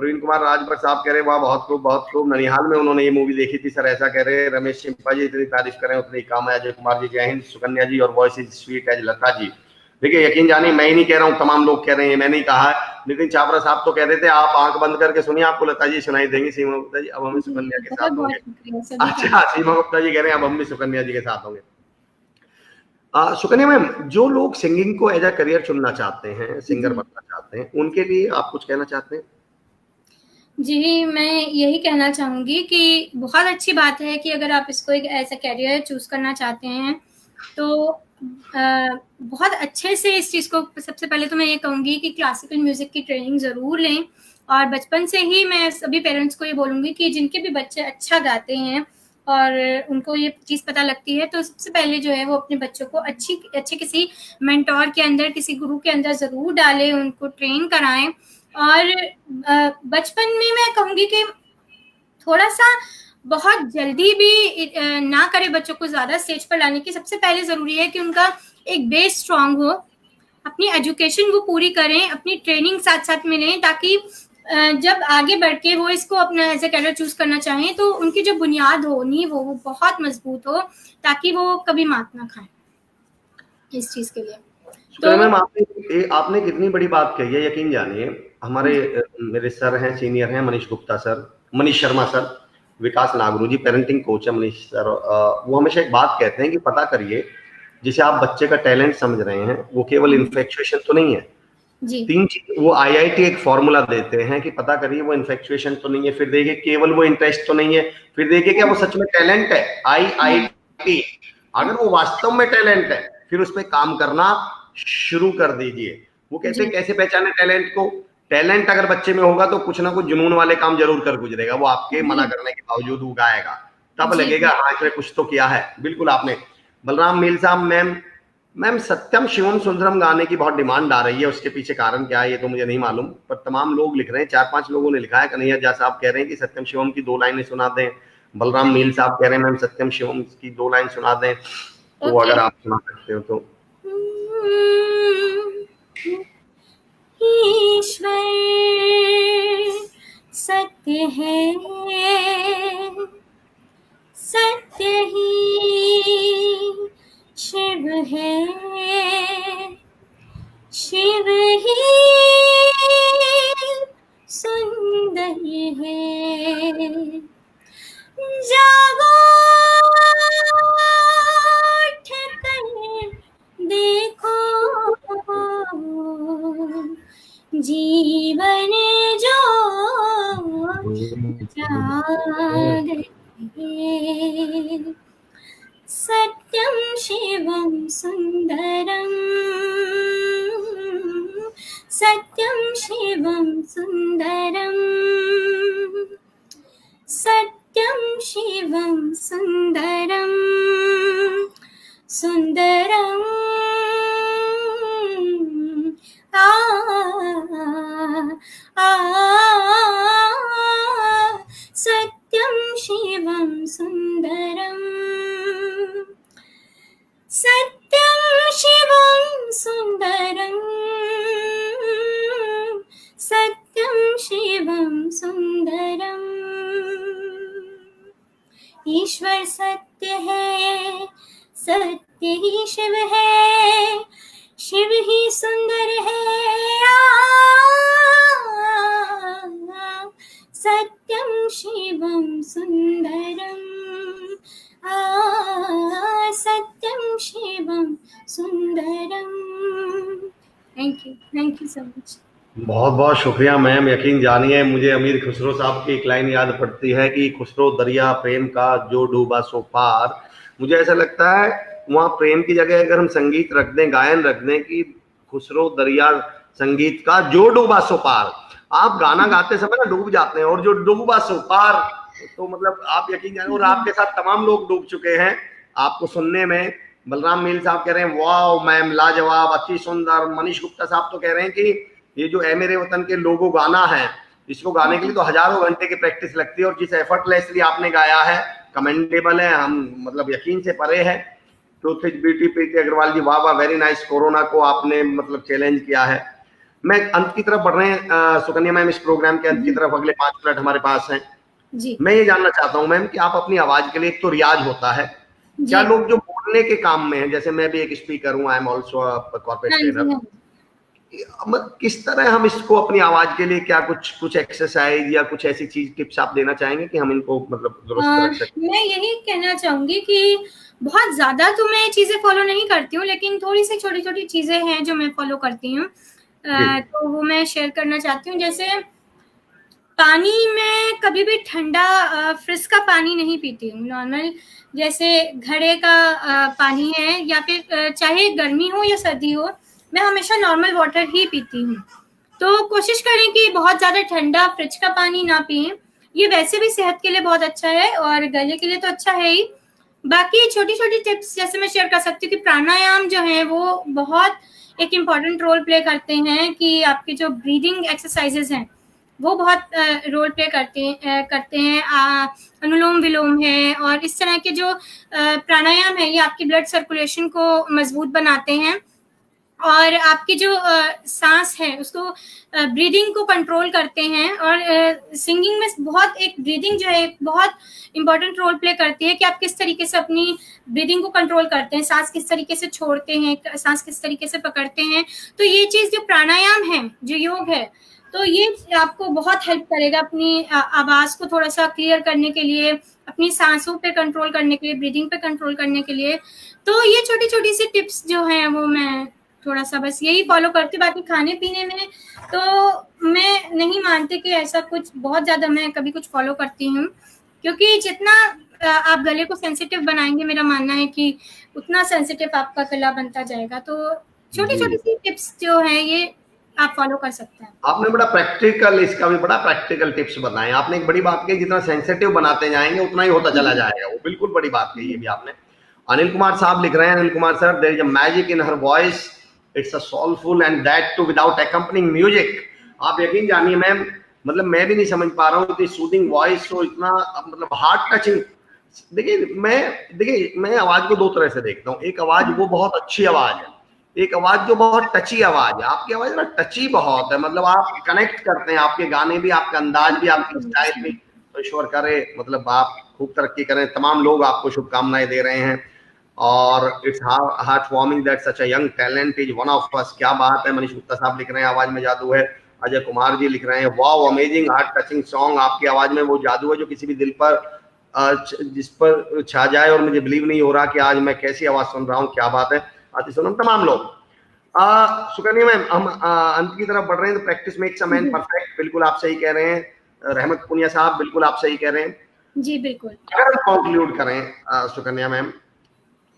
प्रवीण कुमार राजभर साहब कह रहे हैं वाह बहुत खूब ननिहाल में उन्होंने ये मूवी देखी थी सर, ऐसा कह रहे हैं। रमेश सिंपा जी इतनी तारीफ करें उतनी काम है। अजय कुमार जी जय हिंद। सुकन्या जी और voice is sweet as Lata ji. देखिए यकीन जानिए मैं ही नहीं कह रहा हूँ, तमाम लोग कह रहे हैं, मैंने ही कहा है। नितिन छाबरा साहब तो कह रहे थे आप आंख बंद करके सुनिए आपको लता जी सुनाई देंगी। सीमा गुप्ता जी अब हम सुकन्या के साथ होंगे। अच्छा सीमा गुप्ता जी कह रहे हैं अब हम भी सुकन्या जी के साथ होंगे। सुकन्या मैम, जो लोग सिंगिंग को एज अ करियर चुनना चाहते हैं, सिंगर बनना चाहते हैं, उनके लिए आप कुछ कहना चाहते हैं? जी, मैं यही कहना चाहूँगी कि बहुत अच्छी बात है कि अगर आप इसको एक ऐसा करियर चूज़ करना चाहते हैं तो बहुत अच्छे से इस चीज़ को, सबसे पहले तो मैं ये कहूँगी कि क्लासिकल म्यूज़िक की ट्रेनिंग ज़रूर लें। और बचपन से ही मैं सभी पेरेंट्स को ये बोलूँगी कि जिनके भी बच्चे अच्छा गाते हैं और उनको ये चीज़ पता लगती है तो सबसे पहले जो है वो अपने बच्चों को अच्छे किसी मेंटोर के अंदर, किसी गुरु के अंदर ज़रूर डालें, उनको ट्रेन कराएं। और बचपन में मैं कहूँगी कि थोड़ा सा बहुत जल्दी भी ना करें बच्चों को ज़्यादा स्टेज पर लाने की। सबसे पहले ज़रूरी है कि उनका एक बेस स्ट्रांग हो, अपनी एजुकेशन वो पूरी करें, अपनी ट्रेनिंग साथ साथ में लें, ताकि जब आगे बढ़ के वो इसको अपना एज ए कैरियर चूज करना चाहें तो उनकी जो बुनियाद हो, नींव हो, वो बहुत मजबूत हो, ताकि वो कभी मात ना खाएं इस चीज के लिए। तो मैम आपने कितनी बड़ी बात कही है। यकीन जानिए हमारे मेरे सर हैं, सीनियर हैं, मनीष गुप्ता सर, मनीष शर्मा सर, विकास नागरू जी पेरेंटिंग कोच है मनीष सर। वो हमेशा एक बात कहते हैं कि पता करिए जिसे आप बच्चे का टैलेंट समझ रहे हैं वो केवल इन्फेक्चुएशन तो नहीं है जी। 3 चीज वो आईआईटी एक फॉर्मूला देते हैं कि पता करिए वो इन्फेक्चुएशन तो नहीं है, फिर देखिए केवल वो इंटरेस्ट तो नहीं है, फिर देखिए क्या वो सच में टैलेंट है। आईआईटी अगर वो वास्तव में टैलेंट है फिर उस पर काम करना शुरू कर दीजिए। वो कहते हैं कैसे पहचाने टैलेंट को? टैलेंट अगर बच्चे में होगा तो कुछ ना कुछ जुनून वाले काम जरूर कर गुजरेगा, वो आपके मना करने के बावजूद वो गाएगा, तब लगेगा हाँ इसने कुछ तो किया है। बिल्कुल आपने। बलराम मील साहब, मैम सत्यम शिवम सुंदरम गाने की बहुत डिमांड आ रही है, उसके पीछे कारण क्या है ये तो मुझे नहीं मालूम, पर तमाम लोग लिख रहे हैं, 4-5 लोगों ने लिखा है। कन्हैया जा साहब कह रहे हैं कि सत्यम शिवम की 2 लाइनें सुना दें। बलराम मील साहब कह रहे हैं मैम सत्यम शिवम की 2 लाइन सुना दें। तो अगर आप सुना सकते हो तो। ईश्वर सत्य है, सत्य ही शिव है, शिव ही सुंदर है। जागो उठकर देखो जीवन जो जागे। सत्यम शिवम सुंदरम, सत्यम शिवम सुंदरम, सत्यम शिवम सुंदरम, सुंदरम सत्यम शिवम सुंदरम, सत्यम शिवम सुंदरम, सत्यम शिवम सुंदरम। ईश्वर सत्य है, सत्य ही शिव है, शिव ही सुंदर है। सत्यम शिवम सुंदरम, सत्यम शिवम सुंदरम। Thank you so much. बहुत बहुत शुक्रिया मैम। यकीन जानिए मुझे अमीर खुसरो साहब की एक लाइन याद पड़ती है कि खुसरो दरिया प्रेम का जो डूबा सो पार। मुझे ऐसा लगता है वहाँ प्रेम की जगह अगर हम संगीत रख दें, गायन रख दें कि खुसरो दरिया संगीत का जो डूबा सो पार, आप गाना गाते समय ना डूब जाते हैं, और जो डूबा सो पार तो मतलब आप यकीन जानिए, और आपके साथ तमाम लोग डूब चुके हैं आपको सुनने में। बलराम मील साहब कह रहे हैं वाह मैम लाजवाब, अति सुंदर। मनीष गुप्ता साहब तो कह रहे हैं कि ये जो ए मेरे वतन के लोगों गाना है, इसको गाने के लिए तो हजारों घंटे की प्रैक्टिस लगती है, और जिस एफर्टलेसली आपने गाया है कमेंडेबल है, हम मतलब यकीन से परे है। तो प्रीति अग्रवाल जी वाह वाह वेरी नाइस। कोरोना को आपने मतलब चैलेंज किया है। मैं अंत की तरफ बढ़ रहे हैं सुकन्या मैम, इस प्रोग्राम के अंत की तरफ अगले 5 मिनट हमारे पास हैं। जी मैं ये जानना चाहता हूँ मैम कि आप अपनी आवाज के लिए, एक तो रियाज होता है, क्या जी लोग जो बोलने के काम में हैं, जैसे मैं भी एक स्पीकर हूँ, आई एम ऑल्सो कॉर्पोरेट हाँ जी ट्रेनर, हाँ किस तरह हम इसको अपनी आवाज के लिए, क्या कुछ कुछ एक्सरसाइज या कुछ ऐसी चीज टिप्स आप देना चाहेंगे कि हम इनको मतलब दुरुस्त रख सकें? मैं यही कहना चाहूंगी कि बहुत ज्यादा तो मैं चीजें फॉलो नहीं करती हूँ, लेकिन थोड़ी सी छोटी छोटी चीजें हैं जो मैं फॉलो करती हूँ, जी तो वो मैं शेयर करना चाहती हूँ। जैसे पानी में कभी भी ठंडा फ्रिज का पानी नहीं पीती हूँ। नॉर्मल जैसे घड़े का पानी है, या फिर चाहे गर्मी हो या सर्दी हो, मैं हमेशा नॉर्मल वाटर ही पीती हूँ। तो कोशिश करें कि बहुत ज़्यादा ठंडा फ्रिज का पानी ना पिएं। ये वैसे भी सेहत के लिए बहुत अच्छा है और गले के लिए तो अच्छा है ही। बाकी छोटी छोटी टिप्स जैसे मैं शेयर कर सकती हूँ कि प्राणायाम जो है वो बहुत एक इम्पॉर्टेंट रोल प्ले करते हैं, कि आपके जो ब्रीदिंग एक्सरसाइजेज हैं वो बहुत रोल प्ले करते हैं। अनुलोम विलोम है और इस तरह के जो प्राणायाम है, ये आपकी ब्लड सर्कुलेशन को मजबूत बनाते हैं और आपकी जो सांस है उसको ब्रीदिंग को कंट्रोल करते हैं। और सिंगिंग में बहुत एक ब्रीदिंग जो है बहुत इंपॉर्टेंट रोल प्ले करती है कि आप किस तरीके से अपनी ब्रीदिंग को कंट्रोल करते हैं, सांस किस तरीके से छोड़ते हैं, सांस किस तरीके से पकड़ते हैं। तो ये चीज़ जो प्राणायाम है, जो योग है, तो ये आपको बहुत हेल्प करेगा अपनी आवाज़ को थोड़ा सा क्लियर करने के लिए, अपनी सांसों पे कंट्रोल करने के लिए, ब्रीदिंग पे कंट्रोल करने के लिए। तो ये छोटी छोटी सी टिप्स जो हैं वो मैं थोड़ा सा बस यही फॉलो करती हूँ। बाकी खाने पीने में तो मैं नहीं मानती कि ऐसा कुछ बहुत ज़्यादा मैं कभी कुछ फॉलो करती हूँ, क्योंकि जितना आप गले को सेंसिटिव बनाएंगे, मेरा मानना है कि उतना सेंसिटिव आपका गला बनता जाएगा। तो छोटी जी, छोटी सी टिप्स जो है ये आप फॉलो कर सकते हैं। आपने बड़ा प्रैक्टिकल, इसका भी बड़ा प्रैक्टिकल टिप्स बताए। आपने एक बड़ी बात कही, जितना सेंसिटिव बनाते जाएंगे उतना ही होता चला जाएगा, वो बिल्कुल बड़ी बात कही है भी आपने। अनिल कुमार साहब लिख रहे हैं, Anil Kumar sir, there is a magic in her voice, it's a soulful and that too without accompanying music. आप यकीन जानिए मैम, मतलब मैं भी नहीं समझ पा रहा हूँ कि सूदिंग वॉइस हो, इतना मतलब हार्ट टचिंग। देखिए मैं आवाज को दो तरह से देखता हूँ। एक आवाज वो बहुत अच्छी आवाज है, एक आवाज जो बहुत टची आवाज है। आपकी आवाज ना टची बहुत है, मतलब आप कनेक्ट करते हैं, आपके गाने भी, आपका अंदाज भी, आपकी स्टाइल भी। तो ईश्वर करे मतलब आप खूब तरक्की करें। तमाम लोग आपको शुभकामनाएं दे रहे हैं और its heart warming that such a young talent is one of us. क्या बात है। मनीष गुप्ता साहब लिख रहे हैं, आवाज में जादू है। अजय कुमार जी लिख रहे हैं, wow amazing heart touching song. आपकी आवाज में वो जादू है जो किसी भी दिल पर जिस पर छा जाए, और मुझे बिलीव नहीं हो रहा कि आज मैं कैसी आवाज सुन रहा हूँ। क्या बात है। आती सुनम तमाम लोग। सुकन्या मैम, हम अंत की तरफ बढ़ रहे हैं। तो practice makes a man perfect, बिल्कुल आप सही कह रहे हैं। रहमत पुनिया साहब, बिल्कुल आप सही कह रहे हैं। जी बिल्कुल। अगर हम कंक्लूड करें सुकन्या मैम,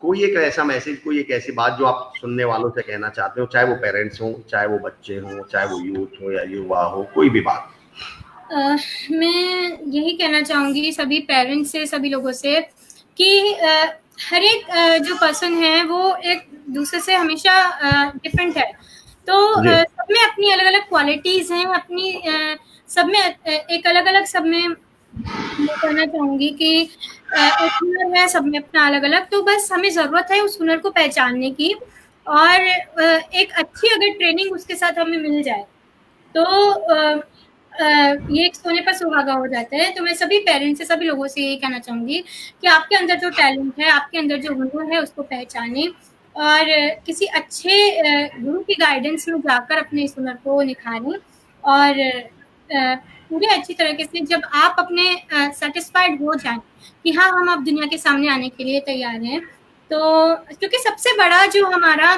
कोई एक ऐसा मैसेज, कोई एक ऐसी बात जो आप सुनने वालों से कहना चाहते हो, चाहे वो पेरेंट्स हो, चाहे वो बच्चे हो, चाहे वो यूथ हो या युवा हो, कोई भी बात। मैं यही कहना चाहूँगी सभी पेरेंट्स से, सभी लोगों से, कि हर एक जो पर्सन है वो एक दूसरे से हमेशा डिफरेंट है। तो सब में अपनी अलग अलग क्वालिटीज़ हैं, अपनी सब में एक अलग अलग, सब में मैं कहना चाहूँगी कि एक हुनर है सब में अपना अलग अलग। तो बस हमें ज़रूरत है उस हुनर को पहचानने की, और एक अच्छी अगर ट्रेनिंग उसके साथ हमें मिल जाए तो ये एक सोने पर सुहागा हो जाता है। तो मैं सभी पेरेंट्स से, सभी लोगों से यही कहना चाहूँगी कि आपके अंदर जो टैलेंट है, आपके अंदर जो हुनर है, उसको पहचानें और किसी अच्छे गुरु की गाइडेंस में जाकर अपने इस हुनर को निखारें। और पूरे अच्छी तरीके से जब आप अपने सेटिस्फाइड हो जाएं कि हाँ, हम अब दुनिया के सामने आने के लिए तैयार हैं, तो क्योंकि सबसे बड़ा जो हमारा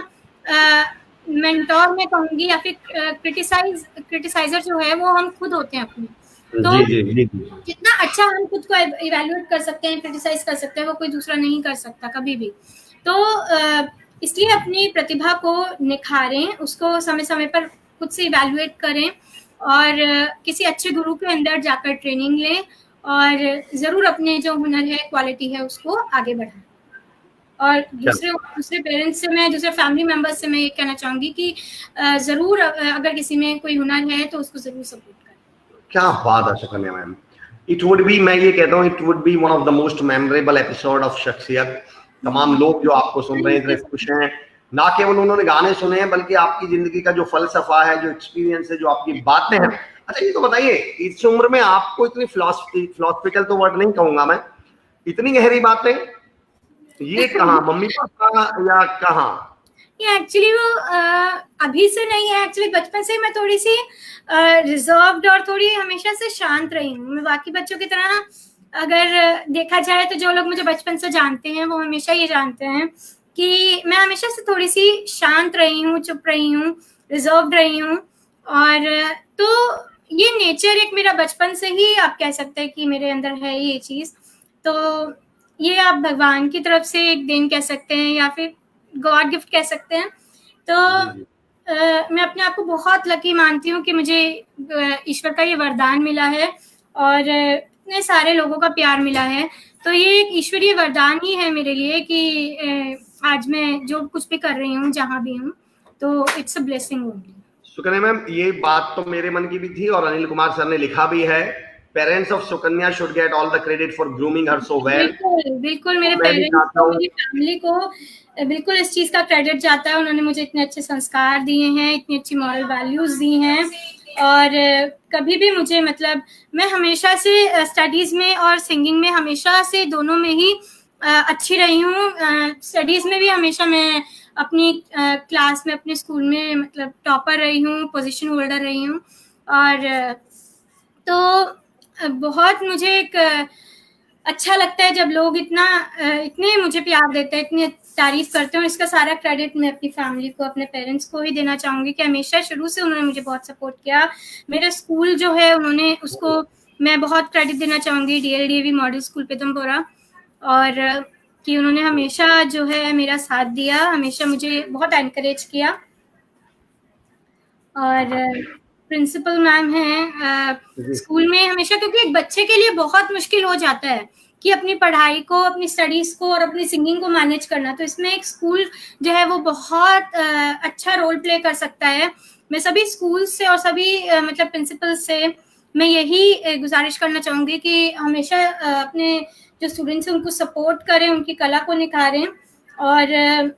मेंटोर मैं कहूँगी या फिर क्रिटिसाइजर जो है वो हम खुद होते हैं अपने। तो जी जी जी जी। जितना अच्छा हम खुद को इवैल्यूएट कर सकते हैं, क्रिटिसाइज कर सकते हैं, वो कोई दूसरा नहीं कर सकता कभी भी। तो इसलिए अपनी प्रतिभा को निखारें, उसको समय समय पर खुद से इवैल्यूएट करें और किसी अच्छे गुरु के अंदर जाकर ट्रेनिंग लें और ज़रूर अपने जो हुनर है, क्वालिटी है, उसको आगे बढ़ाएं। और दूसरे पेरेंट्स से, मैं दूसरे फैमिली मेम्बर्स से मैं ये कहना चाहूँगी कि ज़रूर अगर किसी में कोई हुनर है तो उसको ज़रूर सपोर्ट करें। क्या बात है Sukanya ma'am. It would be, मैं ये कहता हूँ, it would be one of the most memorable episode of शख्सियत। तमाम लोग जो आपको सुन रहे हैं इतने खुश हैं, ना केवल उन्होंने गाने सुने हैं बल्कि आपकी जिंदगी का जो फलसफा है, जो एक्सपीरियंस है, जो आपकी बातें हैं। अच्छा ये तो बताइए, इस उम्र में आपको इतनी फिलोसफिकल तो वर्ड नहीं कहूंगा मैं, इतनी गहरी बातें ये कहाँ, मम्मी पापा या कहाँ? ये एक्चुअली वो अभी से नहीं है, एक्चुअली बचपन से मैं थोड़ी सी रिजर्व्ड और थोड़ी हमेशा से शांत रही हूँ। मैं बाकी बच्चों की तरह अगर देखा जाए तो जो लोग मुझे बचपन से जानते हैं वो हमेशा ये जानते हैं कि मैं हमेशा से थोड़ी सी शांत रही हूँ, चुप रही हूँ, रिजर्व्ड रही हूँ। और तो ये नेचर एक मेरा बचपन से ही आप कह सकते हैं कि मेरे अंदर है ये चीज़। तो ये आप भगवान की तरफ से एक देन कह सकते हैं या फिर गॉड गिफ्ट कह सकते हैं। तो मैं अपने आप को बहुत लकी मानती हूँ कि मुझे ईश्वर का ये वरदान मिला है और इतने सारे लोगों का प्यार मिला है। तो ये एक ईश्वरीय वरदान ही है मेरे लिए कि आज मैं जो कुछ भी कर रही हूँ, जहाँ भी हूँ, तो it's a blessing only. Sukanya ma'am, ये बात तो मेरे मन की भी थी और अनिल कुमार सर ने लिखा भी है, parents of Sukanya should get all the credit for grooming her so well. बिल्कुल मेरे पेरेंट्स को, मेरी फैमिली को बिल्कुल इस चीज़ का क्रेडिट जाता है। उन्होंने मुझे इतने अच्छे संस्कार दिए हैं, इतनी अच्छी मॉरल वैल्यूज़ दी हैं और कभी भी मुझे मतलब मैं हमेशा से स्टडीज़ में और सिंगिंग में हमेशा से दोनों में ही अच्छी रही हूँ। स्टडीज़ में भी हमेशा मैं अपनी क्लास में, अपने स्कूल में मतलब टॉपर रही हूँ, पोजीशन होल्डर रही हूँ। और तो बहुत मुझे एक अच्छा लगता है जब लोग इतने मुझे प्यार देते हैं, इतनी तारीफ करते हैं। इसका सारा क्रेडिट मैं अपनी फैमिली को, अपने पेरेंट्स को ही देना चाहूँगी कि हमेशा शुरू से उन्होंने मुझे बहुत सपोर्ट किया। मेरे स्कूल जो है उन्होंने उसको मैं बहुत क्रेडिट देना चाहूँगी, DLDAV मॉडल स्कूल पीतमपुरा, और कि उन्होंने हमेशा जो है मेरा साथ दिया, हमेशा मुझे बहुत एनकरेज किया। और प्रिंसिपल मैम हैं स्कूल में हमेशा, क्योंकि एक बच्चे के लिए बहुत मुश्किल हो जाता है कि अपनी पढ़ाई को, अपनी स्टडीज़ को और अपनी सिंगिंग को मैनेज करना। तो इसमें एक स्कूल जो है वो बहुत अच्छा रोल प्ले कर सकता है। मैं सभी स्कूल से और सभी मतलब प्रिंसिपल से मैं यही गुजारिश करना चाहूँगी कि हमेशा अपने जो स्टूडेंट्स हैं उनको सपोर्ट करें, उनकी कला को निखारें और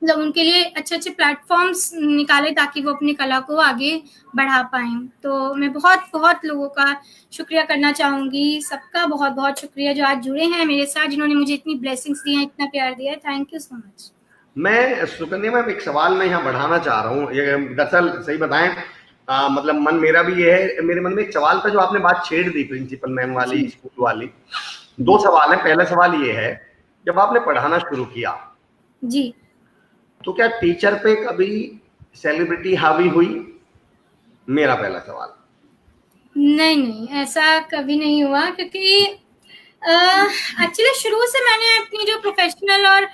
मतलब उनके लिए अच्छे प्लेटफॉर्म्स निकालें ताकि वो अपनी कला को आगे बढ़ा पाएँ। तो मैं बहुत लोगों का शुक्रिया करना चाहूँगी, सबका बहुत शुक्रिया जो आज जुड़े हैं मेरे साथ, जिन्होंने मुझे इतनी ब्लेसिंग्स दी हैं, इतना प्यार दिया है। Thank you so much. मैं सुकन्या मैम एक सवाल मैं यहाँ बढ़ाना चाह रहा हूँ, ये दरअसल सही बताएं मतलब मन मेरा भी ये है, मेरे मन में एक सवाल था जो आपने बात छेड़ दी प्रिंसिपल मैम वाली, स्कूल वाली। दो सवाल है। पहला सवाल ये है, जब आपने पढ़ाना शुरू किया जी, तो क्या टीचर पे कभी सेलिब्रिटी हावी हुई? मेरा पहला सवाल। नहीं, ऐसा कभी नहीं हुआ, क्योंकि एक्चुअली शुरू से मैंने अपनी जो प्रोफेशनल और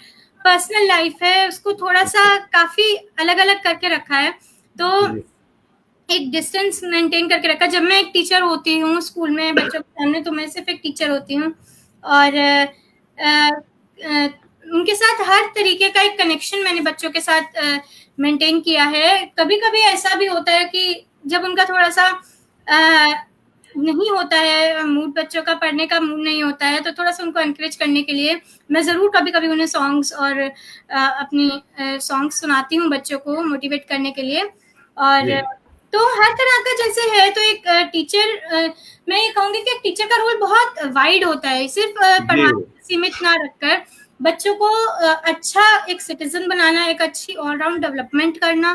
पर्सनल लाइफ है उसको थोड़ा सा काफ़ी अलग करके रखा है। तो एक डिस्टेंस मेंटेन करके रखा। जब मैं एक टीचर होती हूँ स्कूल में बच्चों के सामने, तो मैं सिर्फ एक टीचर होती हूँ और उनके साथ हर तरीके का एक कनेक्शन मैंने बच्चों के साथ मेंटेन किया है। कभी ऐसा भी होता है कि जब उनका थोड़ा सा नहीं होता है मूड, बच्चों का पढ़ने का मूड नहीं होता है, तो थोड़ा सा उनको एनकरेज करने के लिए मैं ज़रूर कभी उन्हें सॉन्ग्स और अपनी सॉन्ग्स सुनाती हूँ बच्चों को मोटिवेट करने के लिए। और तो हर तरह का जैसे है, तो एक टीचर मैं ये कहूँगी कि एक टीचर का रोल बहुत वाइड होता है। सिर्फ पढ़ाने सीमित ना रखकर बच्चों को अच्छा एक सिटीजन बनाना, एक अच्छी ऑलराउंड डेवलपमेंट करना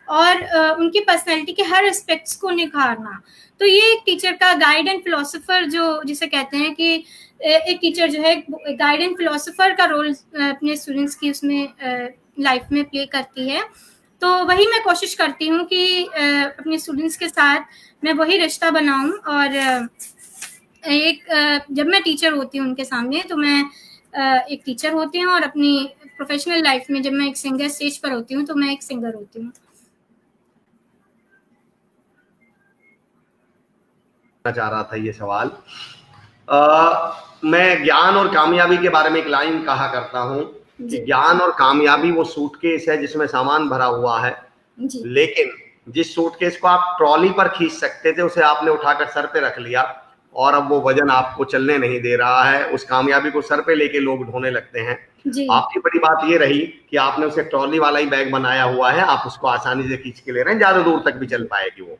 और उनकी पर्सनैलिटी के हर एस्पेक्ट्स को निखारना। तो ये एक टीचर का गाइड एंड फिलोसोफर जो जिसे कहते हैं कि एक टीचर जो है गाइड एंड फिलोसोफर का रोल अपने स्टूडेंट्स की उसमें लाइफ में प्ले करती है। तो वही मैं कोशिश करती हूँ कि अपने स्टूडेंट्स के साथ मैं वही रिश्ता बनाऊँ। और जब मैं टीचर होती हूँ उनके सामने, तो मैं एक टीचर होती हूँ और अपनी प्रोफेशनल लाइफ में जब मैं एक सिंगर स्टेज पर होती हूँ तो मैं एक सिंगर होती हूँ। चाह रहा था ये सवाल। मैं ज्ञान और कामयाबी के बारे में एक लाइन कहा करता हूँ कि ज्ञान और कामयाबी वो सूटकेस है जिसमें सामान भरा हुआ है, लेकिन जिस सूटकेस को आप ट्रॉली पर खींच सकते थे उसे आपने उठाकर सर पे रख लिया, और अब वो वजन आपको चलने नहीं दे रहा है, उस कामयाबी को सर पे लेके लोग ढोने लगते हैं। जी आपकी बड़ी बात ये रही कि आपने उसे ट्रॉली वाला ही बैग बनाया हुआ है, आप उसको आसानी से खींच के ले रहे हैं, ज्यादा दूर तक भी चल पाएगी वो।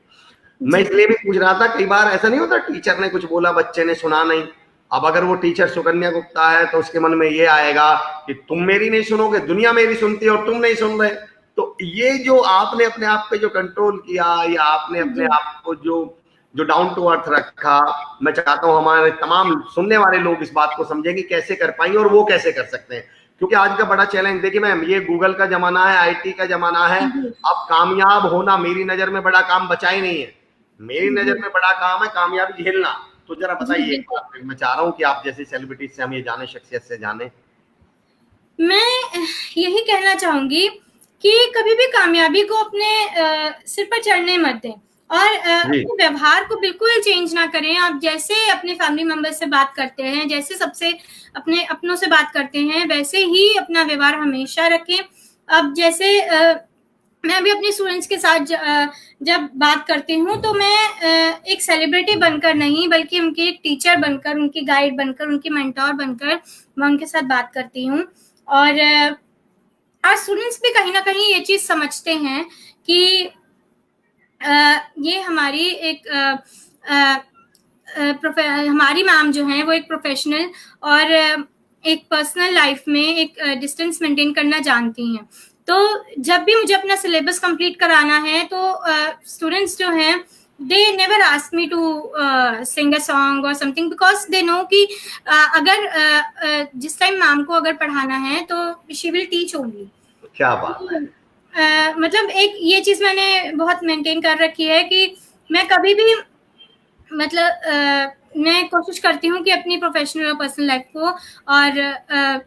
मैं जी इसलिए भी पूछ रहा था, कई बार ऐसा नहीं होता टीचर ने कुछ बोला, बच्चे ने सुना नहीं। अब अगर वो टीचर सुकन्या गुप्ता है तो उसके मन में ये आएगा कि तुम मेरी नहीं सुनोगे, दुनिया मेरी सुनती है और तुम नहीं सुन रहे। तो ये जो आपने अपने आप पे जो कंट्रोल किया, या आपने अपने जी आप को जो जो डाउन टू अर्थ रखा, मैं चाहता हूं हमारे तमाम सुनने वाले लोग इस बात को समझें कि कैसे कर पाएंगे और वो कैसे कर सकते हैं। क्योंकि आज का बड़ा चैलेंज, देखिए मैम, ये गूगल का जमाना है, आईटी का जमाना है। जी अब कामयाब होना मेरी नजर में बड़ा काम बचा ही नहीं है। मेरी जी नजर में बड़ा काम है कामयाबी झेलना। तो जरा जी बताइए एक बिल्कुल। बात, मैं चाह रहा हूँ कि आप जैसे सेलिब्रिटी से हम ये जाने, शख्सियत से जाने। मैं यही कहना चाहूंगी कि कभी भी कामयाबी को अपने सिर पर चढ़ने मत दें, और जी अपने व्यवहार को बिल्कुल चेंज ना करें। आप जैसे अपने फैमिली मेंबर से बात करते हैं, जैसे सबसे अपने अपनों से बात करते हैं, वैसे ही अपना व्यवहार हमेशा रखें। अब जैसे मैं अभी अपने स्टूडेंट्स के साथ जब बात करती हूँ तो मैं एक सेलिब्रिटी बनकर नहीं, बल्कि उनकी एक टीचर बनकर, उनकी गाइड बनकर, उनकी मेंटोर बनकर मैं उनके साथ बात करती हूँ। और आज स्टूडेंट्स भी कहीं ना कहीं ये चीज़ समझते हैं कि ये हमारी एक हमारी मैम जो है वो एक प्रोफेशनल और एक पर्सनल लाइफ में एक डिस्टेंस मेंटेन करना जानती हैं। तो जब भी मुझे अपना सिलेबस कंप्लीट कराना है तो स्टूडेंट्स जो हैं they never ask me to sing a song और समथिंग, बिकॉज दे नो कि अगर जिस टाइम मैम को अगर पढ़ाना है तो शी विल टीच ओनली। क्या बात है। मतलब एक ये चीज़ मैंने बहुत मेंटेन कर रखी है कि मैं कभी भी मतलब मैं कोशिश करती हूँ कि अपनी प्रोफेशनल और पर्सनल लाइफ को और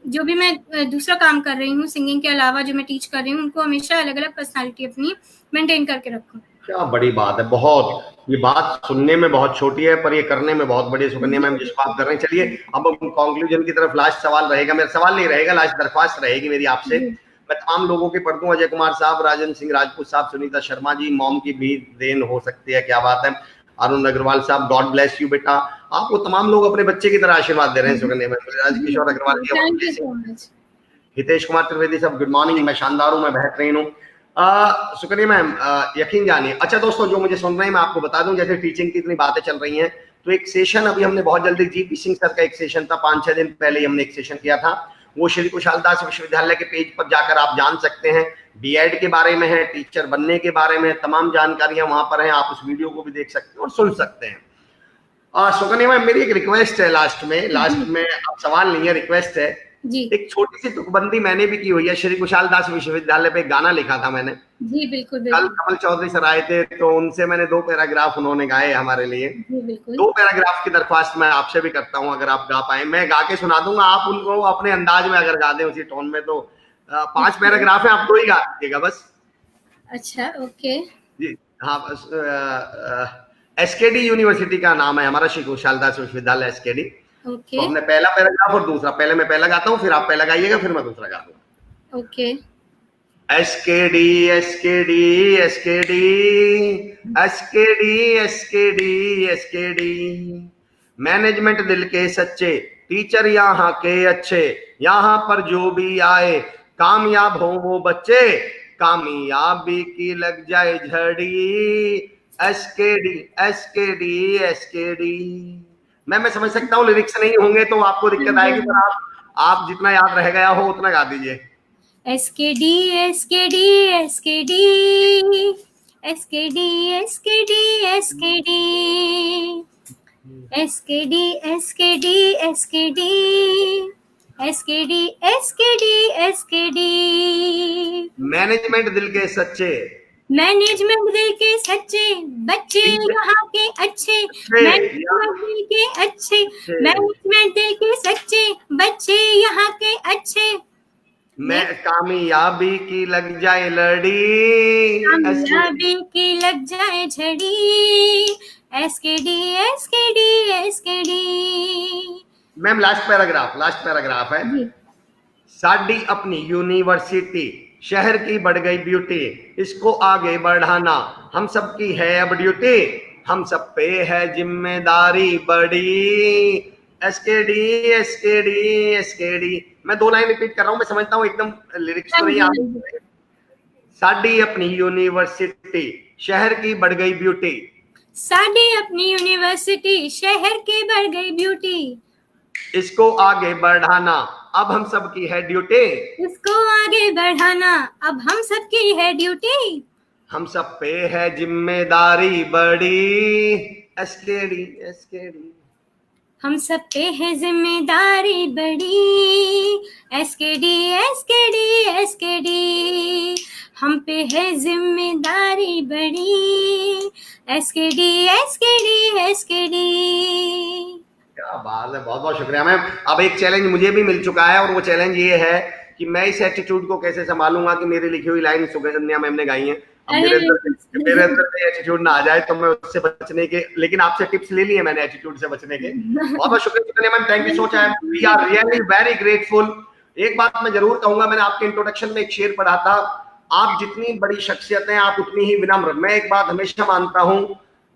जो भी मैं दूसरा काम कर रही हूँ सिंगिंग के अलावा, जो मैं टीच कर रही हूँ, उनको हमेशा अलग अलग पर्सनालिटी अपनी मेंटेन करके रखूँ। क्या बड़ी बात है, बहुत। ये बात सुनने में बहुत छोटी है पर ये करने में बहुत बड़ी है, सुकन्या मैम जिसको आप कर रहे हैं। चलिए अब हम कंक्लूजन की तरफ, लास्ट सवाल रहेगा, मेरा सवाल नहीं रहेगा, लास्ट दरख्वास्त रहेगी मेरी आपसे। मैं तमाम लोगों के पढ़ दूं, अजय कुमार साहब, राजन सिंह राजपूत साहब, सुनीता शर्मा जी, मॉम की भी देन हो सकती है, क्या बात है, अरुण अग्रवाल साहब, गॉड ब्लेस यू बेटा। आपको तमाम लोग अपने बच्चे की तरह आशीर्वाद दे रहे हैं Sukanya ma'am. Rajkishore Agarwal ji, thank you so much. Hitesh Kumar Trivedi साहब, गुड मॉर्निंग, मैं शानदार हूं, मैं बेहतरीन हूं। सुकन्या मैम, यकीन जानिए। अच्छा दोस्तों, जो मुझे सुन रहे हैं मैं आपको बता दूं, जैसे टीचिंग की इतनी बातें चल रही हैं, तो एक सेशन अभी हमने बहुत जल्दी, जीपी सिंह सर का एक सेशन था, 5-6 दिन पहले ही हमने एक सेशन किया था। वो श्री कुशाल दास विश्वविद्यालय के पेज पर जाकर आप जान सकते हैं। बीएड के बारे में है, टीचर बनने के बारे में तमाम जानकारियां वहां पर हैं, आप उस वीडियो को भी देख सकते हैं और सुन सकते हैं। सुकन्या मैम, मेरी एक रिक्वेस्ट है लास्ट में अब सवाल नहीं है, रिक्वेस्ट है जी एक छोटी सी तुकबंदी मैंने भी की हुई है। श्री कुशाल दास विश्वविद्यालय पे गाना लिखा था मैंने। जी बिल्कुल कल बिल्कुल। कमल चौधरी सर आए थे तो उनसे मैंने 2 पैराग्राफ उन्होंने गाए हमारे लिए। जी बिल्कुल। 2 पैराग्राफ की दरख्वास्त मैं आपसे भी करता हूं, अगर आप गा पाए। मैं गा के सुना दूंगा, आप उनको अपने अंदाज में अगर गा दें उसी टोन में, तो 5 पैराग्राफ है, आप 2 ही गा दीजिएगा बस। अच्छा ओके। जी हाँ, बस एसकेडी यूनिवर्सिटी का नाम है हमारा, श्री कुशाल दास विश्वविद्यालय एसकेडी। ओके तो हमने पहला पैराग्राफ और दूसरा, पहले मैं पहला गाता हूँ, फिर आप पहला गाइएगा, फिर मैं दूसरा गा दूंगा। Okay. SKD SKD SKD SKD SKD SKD, management दिल के सच्चे, टीचर यहाँ के अच्छे, यहाँ पर जो भी आए कामयाब हो वो बच्चे, कामयाबी की लग जाए झड़ी। SKD SKD SKD. मैं समझ सकता हूँ लिरिक्स नहीं होंगे तो आपको दिक्कत आएगी, पर आप जितना याद रह गया हो उतना गा दीजिए। SKD SKD SKD SKD SKD SKD SKD SKD SKD SKD SKD SKD. Management दिल के सच्चे, मैनेजमेंट दिल के सच्चे, बच्चे यहाँ के अच्छे, मैनेजमेंट दिल के अच्छे, मैनेजमेंट दिल के सच्चे, बच्चे यहाँ के अच्छे, मैं कामयाबी की लग जाए लड़ी, कामयाबी की लग जाए झड़ी। SKD SKD SKD. Ma'am last paragraph है। साडी अपनी यूनिवर्सिटी शहर की बढ़ गई ब्यूटी, इसको आगे बढ़ाना हम सबकी है अब ड्यूटी, हम सब पे है जिम्मेदारी बड़ी, एसकेडी एसकेडी एसकेडी। मैं 2 लाइन रिपीट कर रहा हूँ, मैं समझता हूँ एकदम लिरिक्स तो नहीं आ रहे। साडी अपनी यूनिवर्सिटी शहर की बढ़ गई ब्यूटी, साडी अपनी यूनिवर्सिटी शहर की बढ़ गई ब्यूटी, इसको आगे बढ़ाना अब हम सब की है ड्यूटी, इसको आगे बढ़ाना अब हम सबकी है ड्यूटी, हम सब पे है जिम्मेदारी बड़ी, एसकेडी एसकेडी। हम सब पे है जिम्मेदारी बड़ी, एसकेडी एसकेडी एसकेडी, हम पे है जिम्मेदारी बड़ी, एसकेडी एसकेडी एसकेडी। क्या बात है, बहुत बहुत शुक्रिया मैम। अब एक चैलेंज मुझे भी मिल चुका है और वो चैलेंज ये है कि मैं इस एटीट्यूड को कैसे संभालूंगा कि मेरी लिखी हुई लाइन सुकन्या मैम ने गाई है, अब मेरे अंदर एटीट्यूड ना आ जाए तो मैं उससे बचने के, लेकिन आपसे टिप्स ले लिए मैंने एटीट्यूड से बचने के। बहुत बहुत शुक्रिया Sukanya ma'am, thank you so much, we are really very grateful. एक बात मैं जरूर कहूंगा, मैंने आपके इंट्रोडक्शन में एक शेर पढ़ा था, आप जितनी बड़ी शख्सियत हैं आप उतनी ही विनम्र। मैं एक बात हमेशा मानता हूं,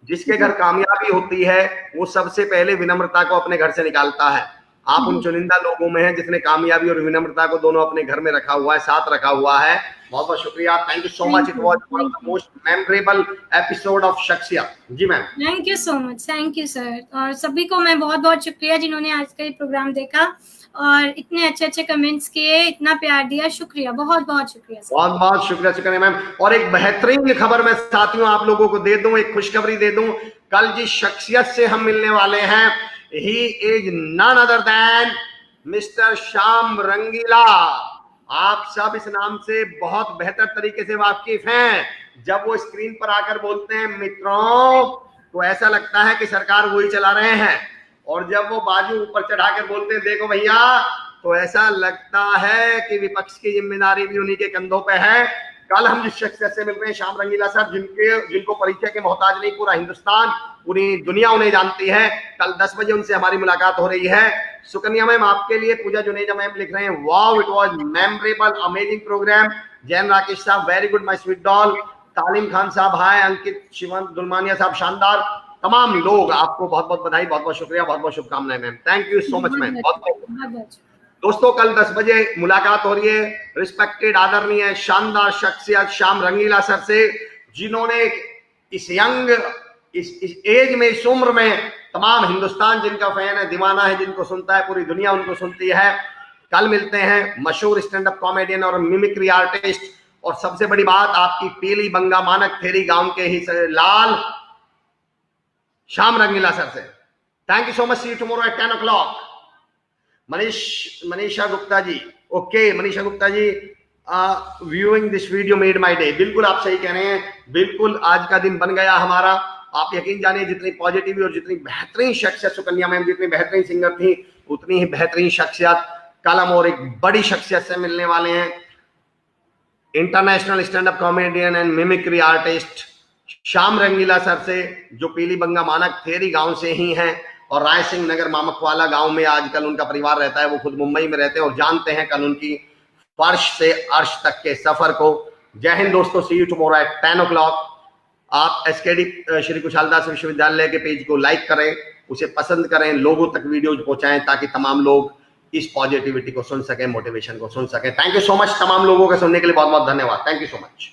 जिसके घर कामयाबी होती है वो सबसे पहले विनम्रता को अपने घर से निकालता है। आप उन चुनिंदा लोगों में हैं जिसने कामयाबी और विनम्रता को दोनों अपने घर में रखा हुआ है, साथ रखा हुआ है। बहुत बहुत शुक्रिया, thank you so much, it was one of the most memorable episode of Shakhsiyat. जी ma'am, thank you so much, thank you sir. और सभी को मैं बहुत बहुत शुक्रिया जिन्होंने आज का ये प्रोग्राम देखा और इतने अच्छे अच्छे कमेंट्स किए, इतना प्यार दिया, शुक्रिया, बहुत बहुत शुक्रिया सर। बहुत बहुत शुक्रिया शुक्रिया मैम। और एक बेहतरीन खबर मैं साथियों आप लोगों को दे दूं, एक खुशखबरी दे दूं, कल जिस शख्सियत से हम मिलने वाले हैं, he is none other than mister Shyam Rangeela. आप सब इस नाम से बहुत बेहतर तरीके से वाकिफ हैं। जब वो स्क्रीन पर आकर बोलते हैं मित्रों, तो ऐसा लगता है कि सरकार वही चला रहे हैं, और जब वो बाजू ऊपर चढ़ाकर बोलते हैं देखो भैया, तो ऐसा लगता है कि विपक्ष की जिम्मेदारी भी उन्हीं के कंधों पे है। कल हम जिस शख्सियत से मिल रहे हैं, श्याम रंगीला साहब, जिनको परिचय के मोहताज नहीं पूरा हिंदुस्तान, पूरी दुनिया उन्हें जानती है। कल 10 बजे उनसे हमारी मुलाकात हो रही है। सुकन्या मैम आपके लिए, पूजा जुनेजा मैम लिख रहे हैं, wow it was memorable amazing program. Jain Rakesh साहब very good my sweet doll. Talim Khan साहब हाय। अंकित शिवन दुलमानिया साहब शानदार। तमाम लोग आपको बहुत बहुत बधाई, बहुत बहुत शुक्रिया, बहुत बहुत शुभकामनाएं ma'am, thank you so much ma'am. बहुत दोस्तों, कल 10 बजे मुलाकात हो रही है रिस्पेक्टेड आदरणीय शानदार शख्सियत श्याम रंगीला सर से, जिन्होंने इस यंग इस एज में, इस उम्र में, तमाम हिंदुस्तान जिनका फैन है, दीवाना है, जिनको सुनता है, पूरी दुनिया उनको सुनती है। कल मिलते हैं मशहूर स्टैंड अप कॉमेडियन और मिमिक्री आर्टिस्ट, और सबसे बड़ी बात आपकी पीली बंगा मानक थेरी गांव के ही लाल श्याम रंगीला सर से। Thank you so much, see you tomorrow at 10 o'clock। Manisha Gupta ji, okay Manisha Gupta ji, viewing this video made my day. बिल्कुल आप सही कह रहे हैं, बिल्कुल आज का दिन बन गया हमारा। आप यकीन जानिए, जितनी पॉजिटिव और जितनी बेहतरीन शख्सियत सुकन्या मैम, जितनी बेहतरीन सिंगर थी, उतनी ही बेहतरीन शख्सियत कल हम और एक बड़ी शख्सियत से मिलने वाले हैं। International stand up comedian and mimicry artist Shyam Rangeela sir से, जो पीली बंगा मानक थेरी गांव से ही हैं, और राय सिंह नगर मामकवाला गांव में आजकल उनका परिवार रहता है। वो खुद मुंबई में रहते हैं और जानते हैं कल उनकी फर्श से अर्श तक के सफर को। जय हिंद दोस्तों, सी यू टुमारो एट 10 o'clock। आप एसकेडी श्री कुशालदास विश्वविद्यालय के पेज को लाइक करें, उसे पसंद करें, लोगों तक वीडियोज पहुंचाएं, ताकि तमाम लोग इस पॉजिटिविटी को सुन सकें, मोटिवेशन को सुन सकें। थैंक यू सो मच, तमाम लोगों के सुनने के लिए बहुत बहुत धन्यवाद, थैंक यू सो मच।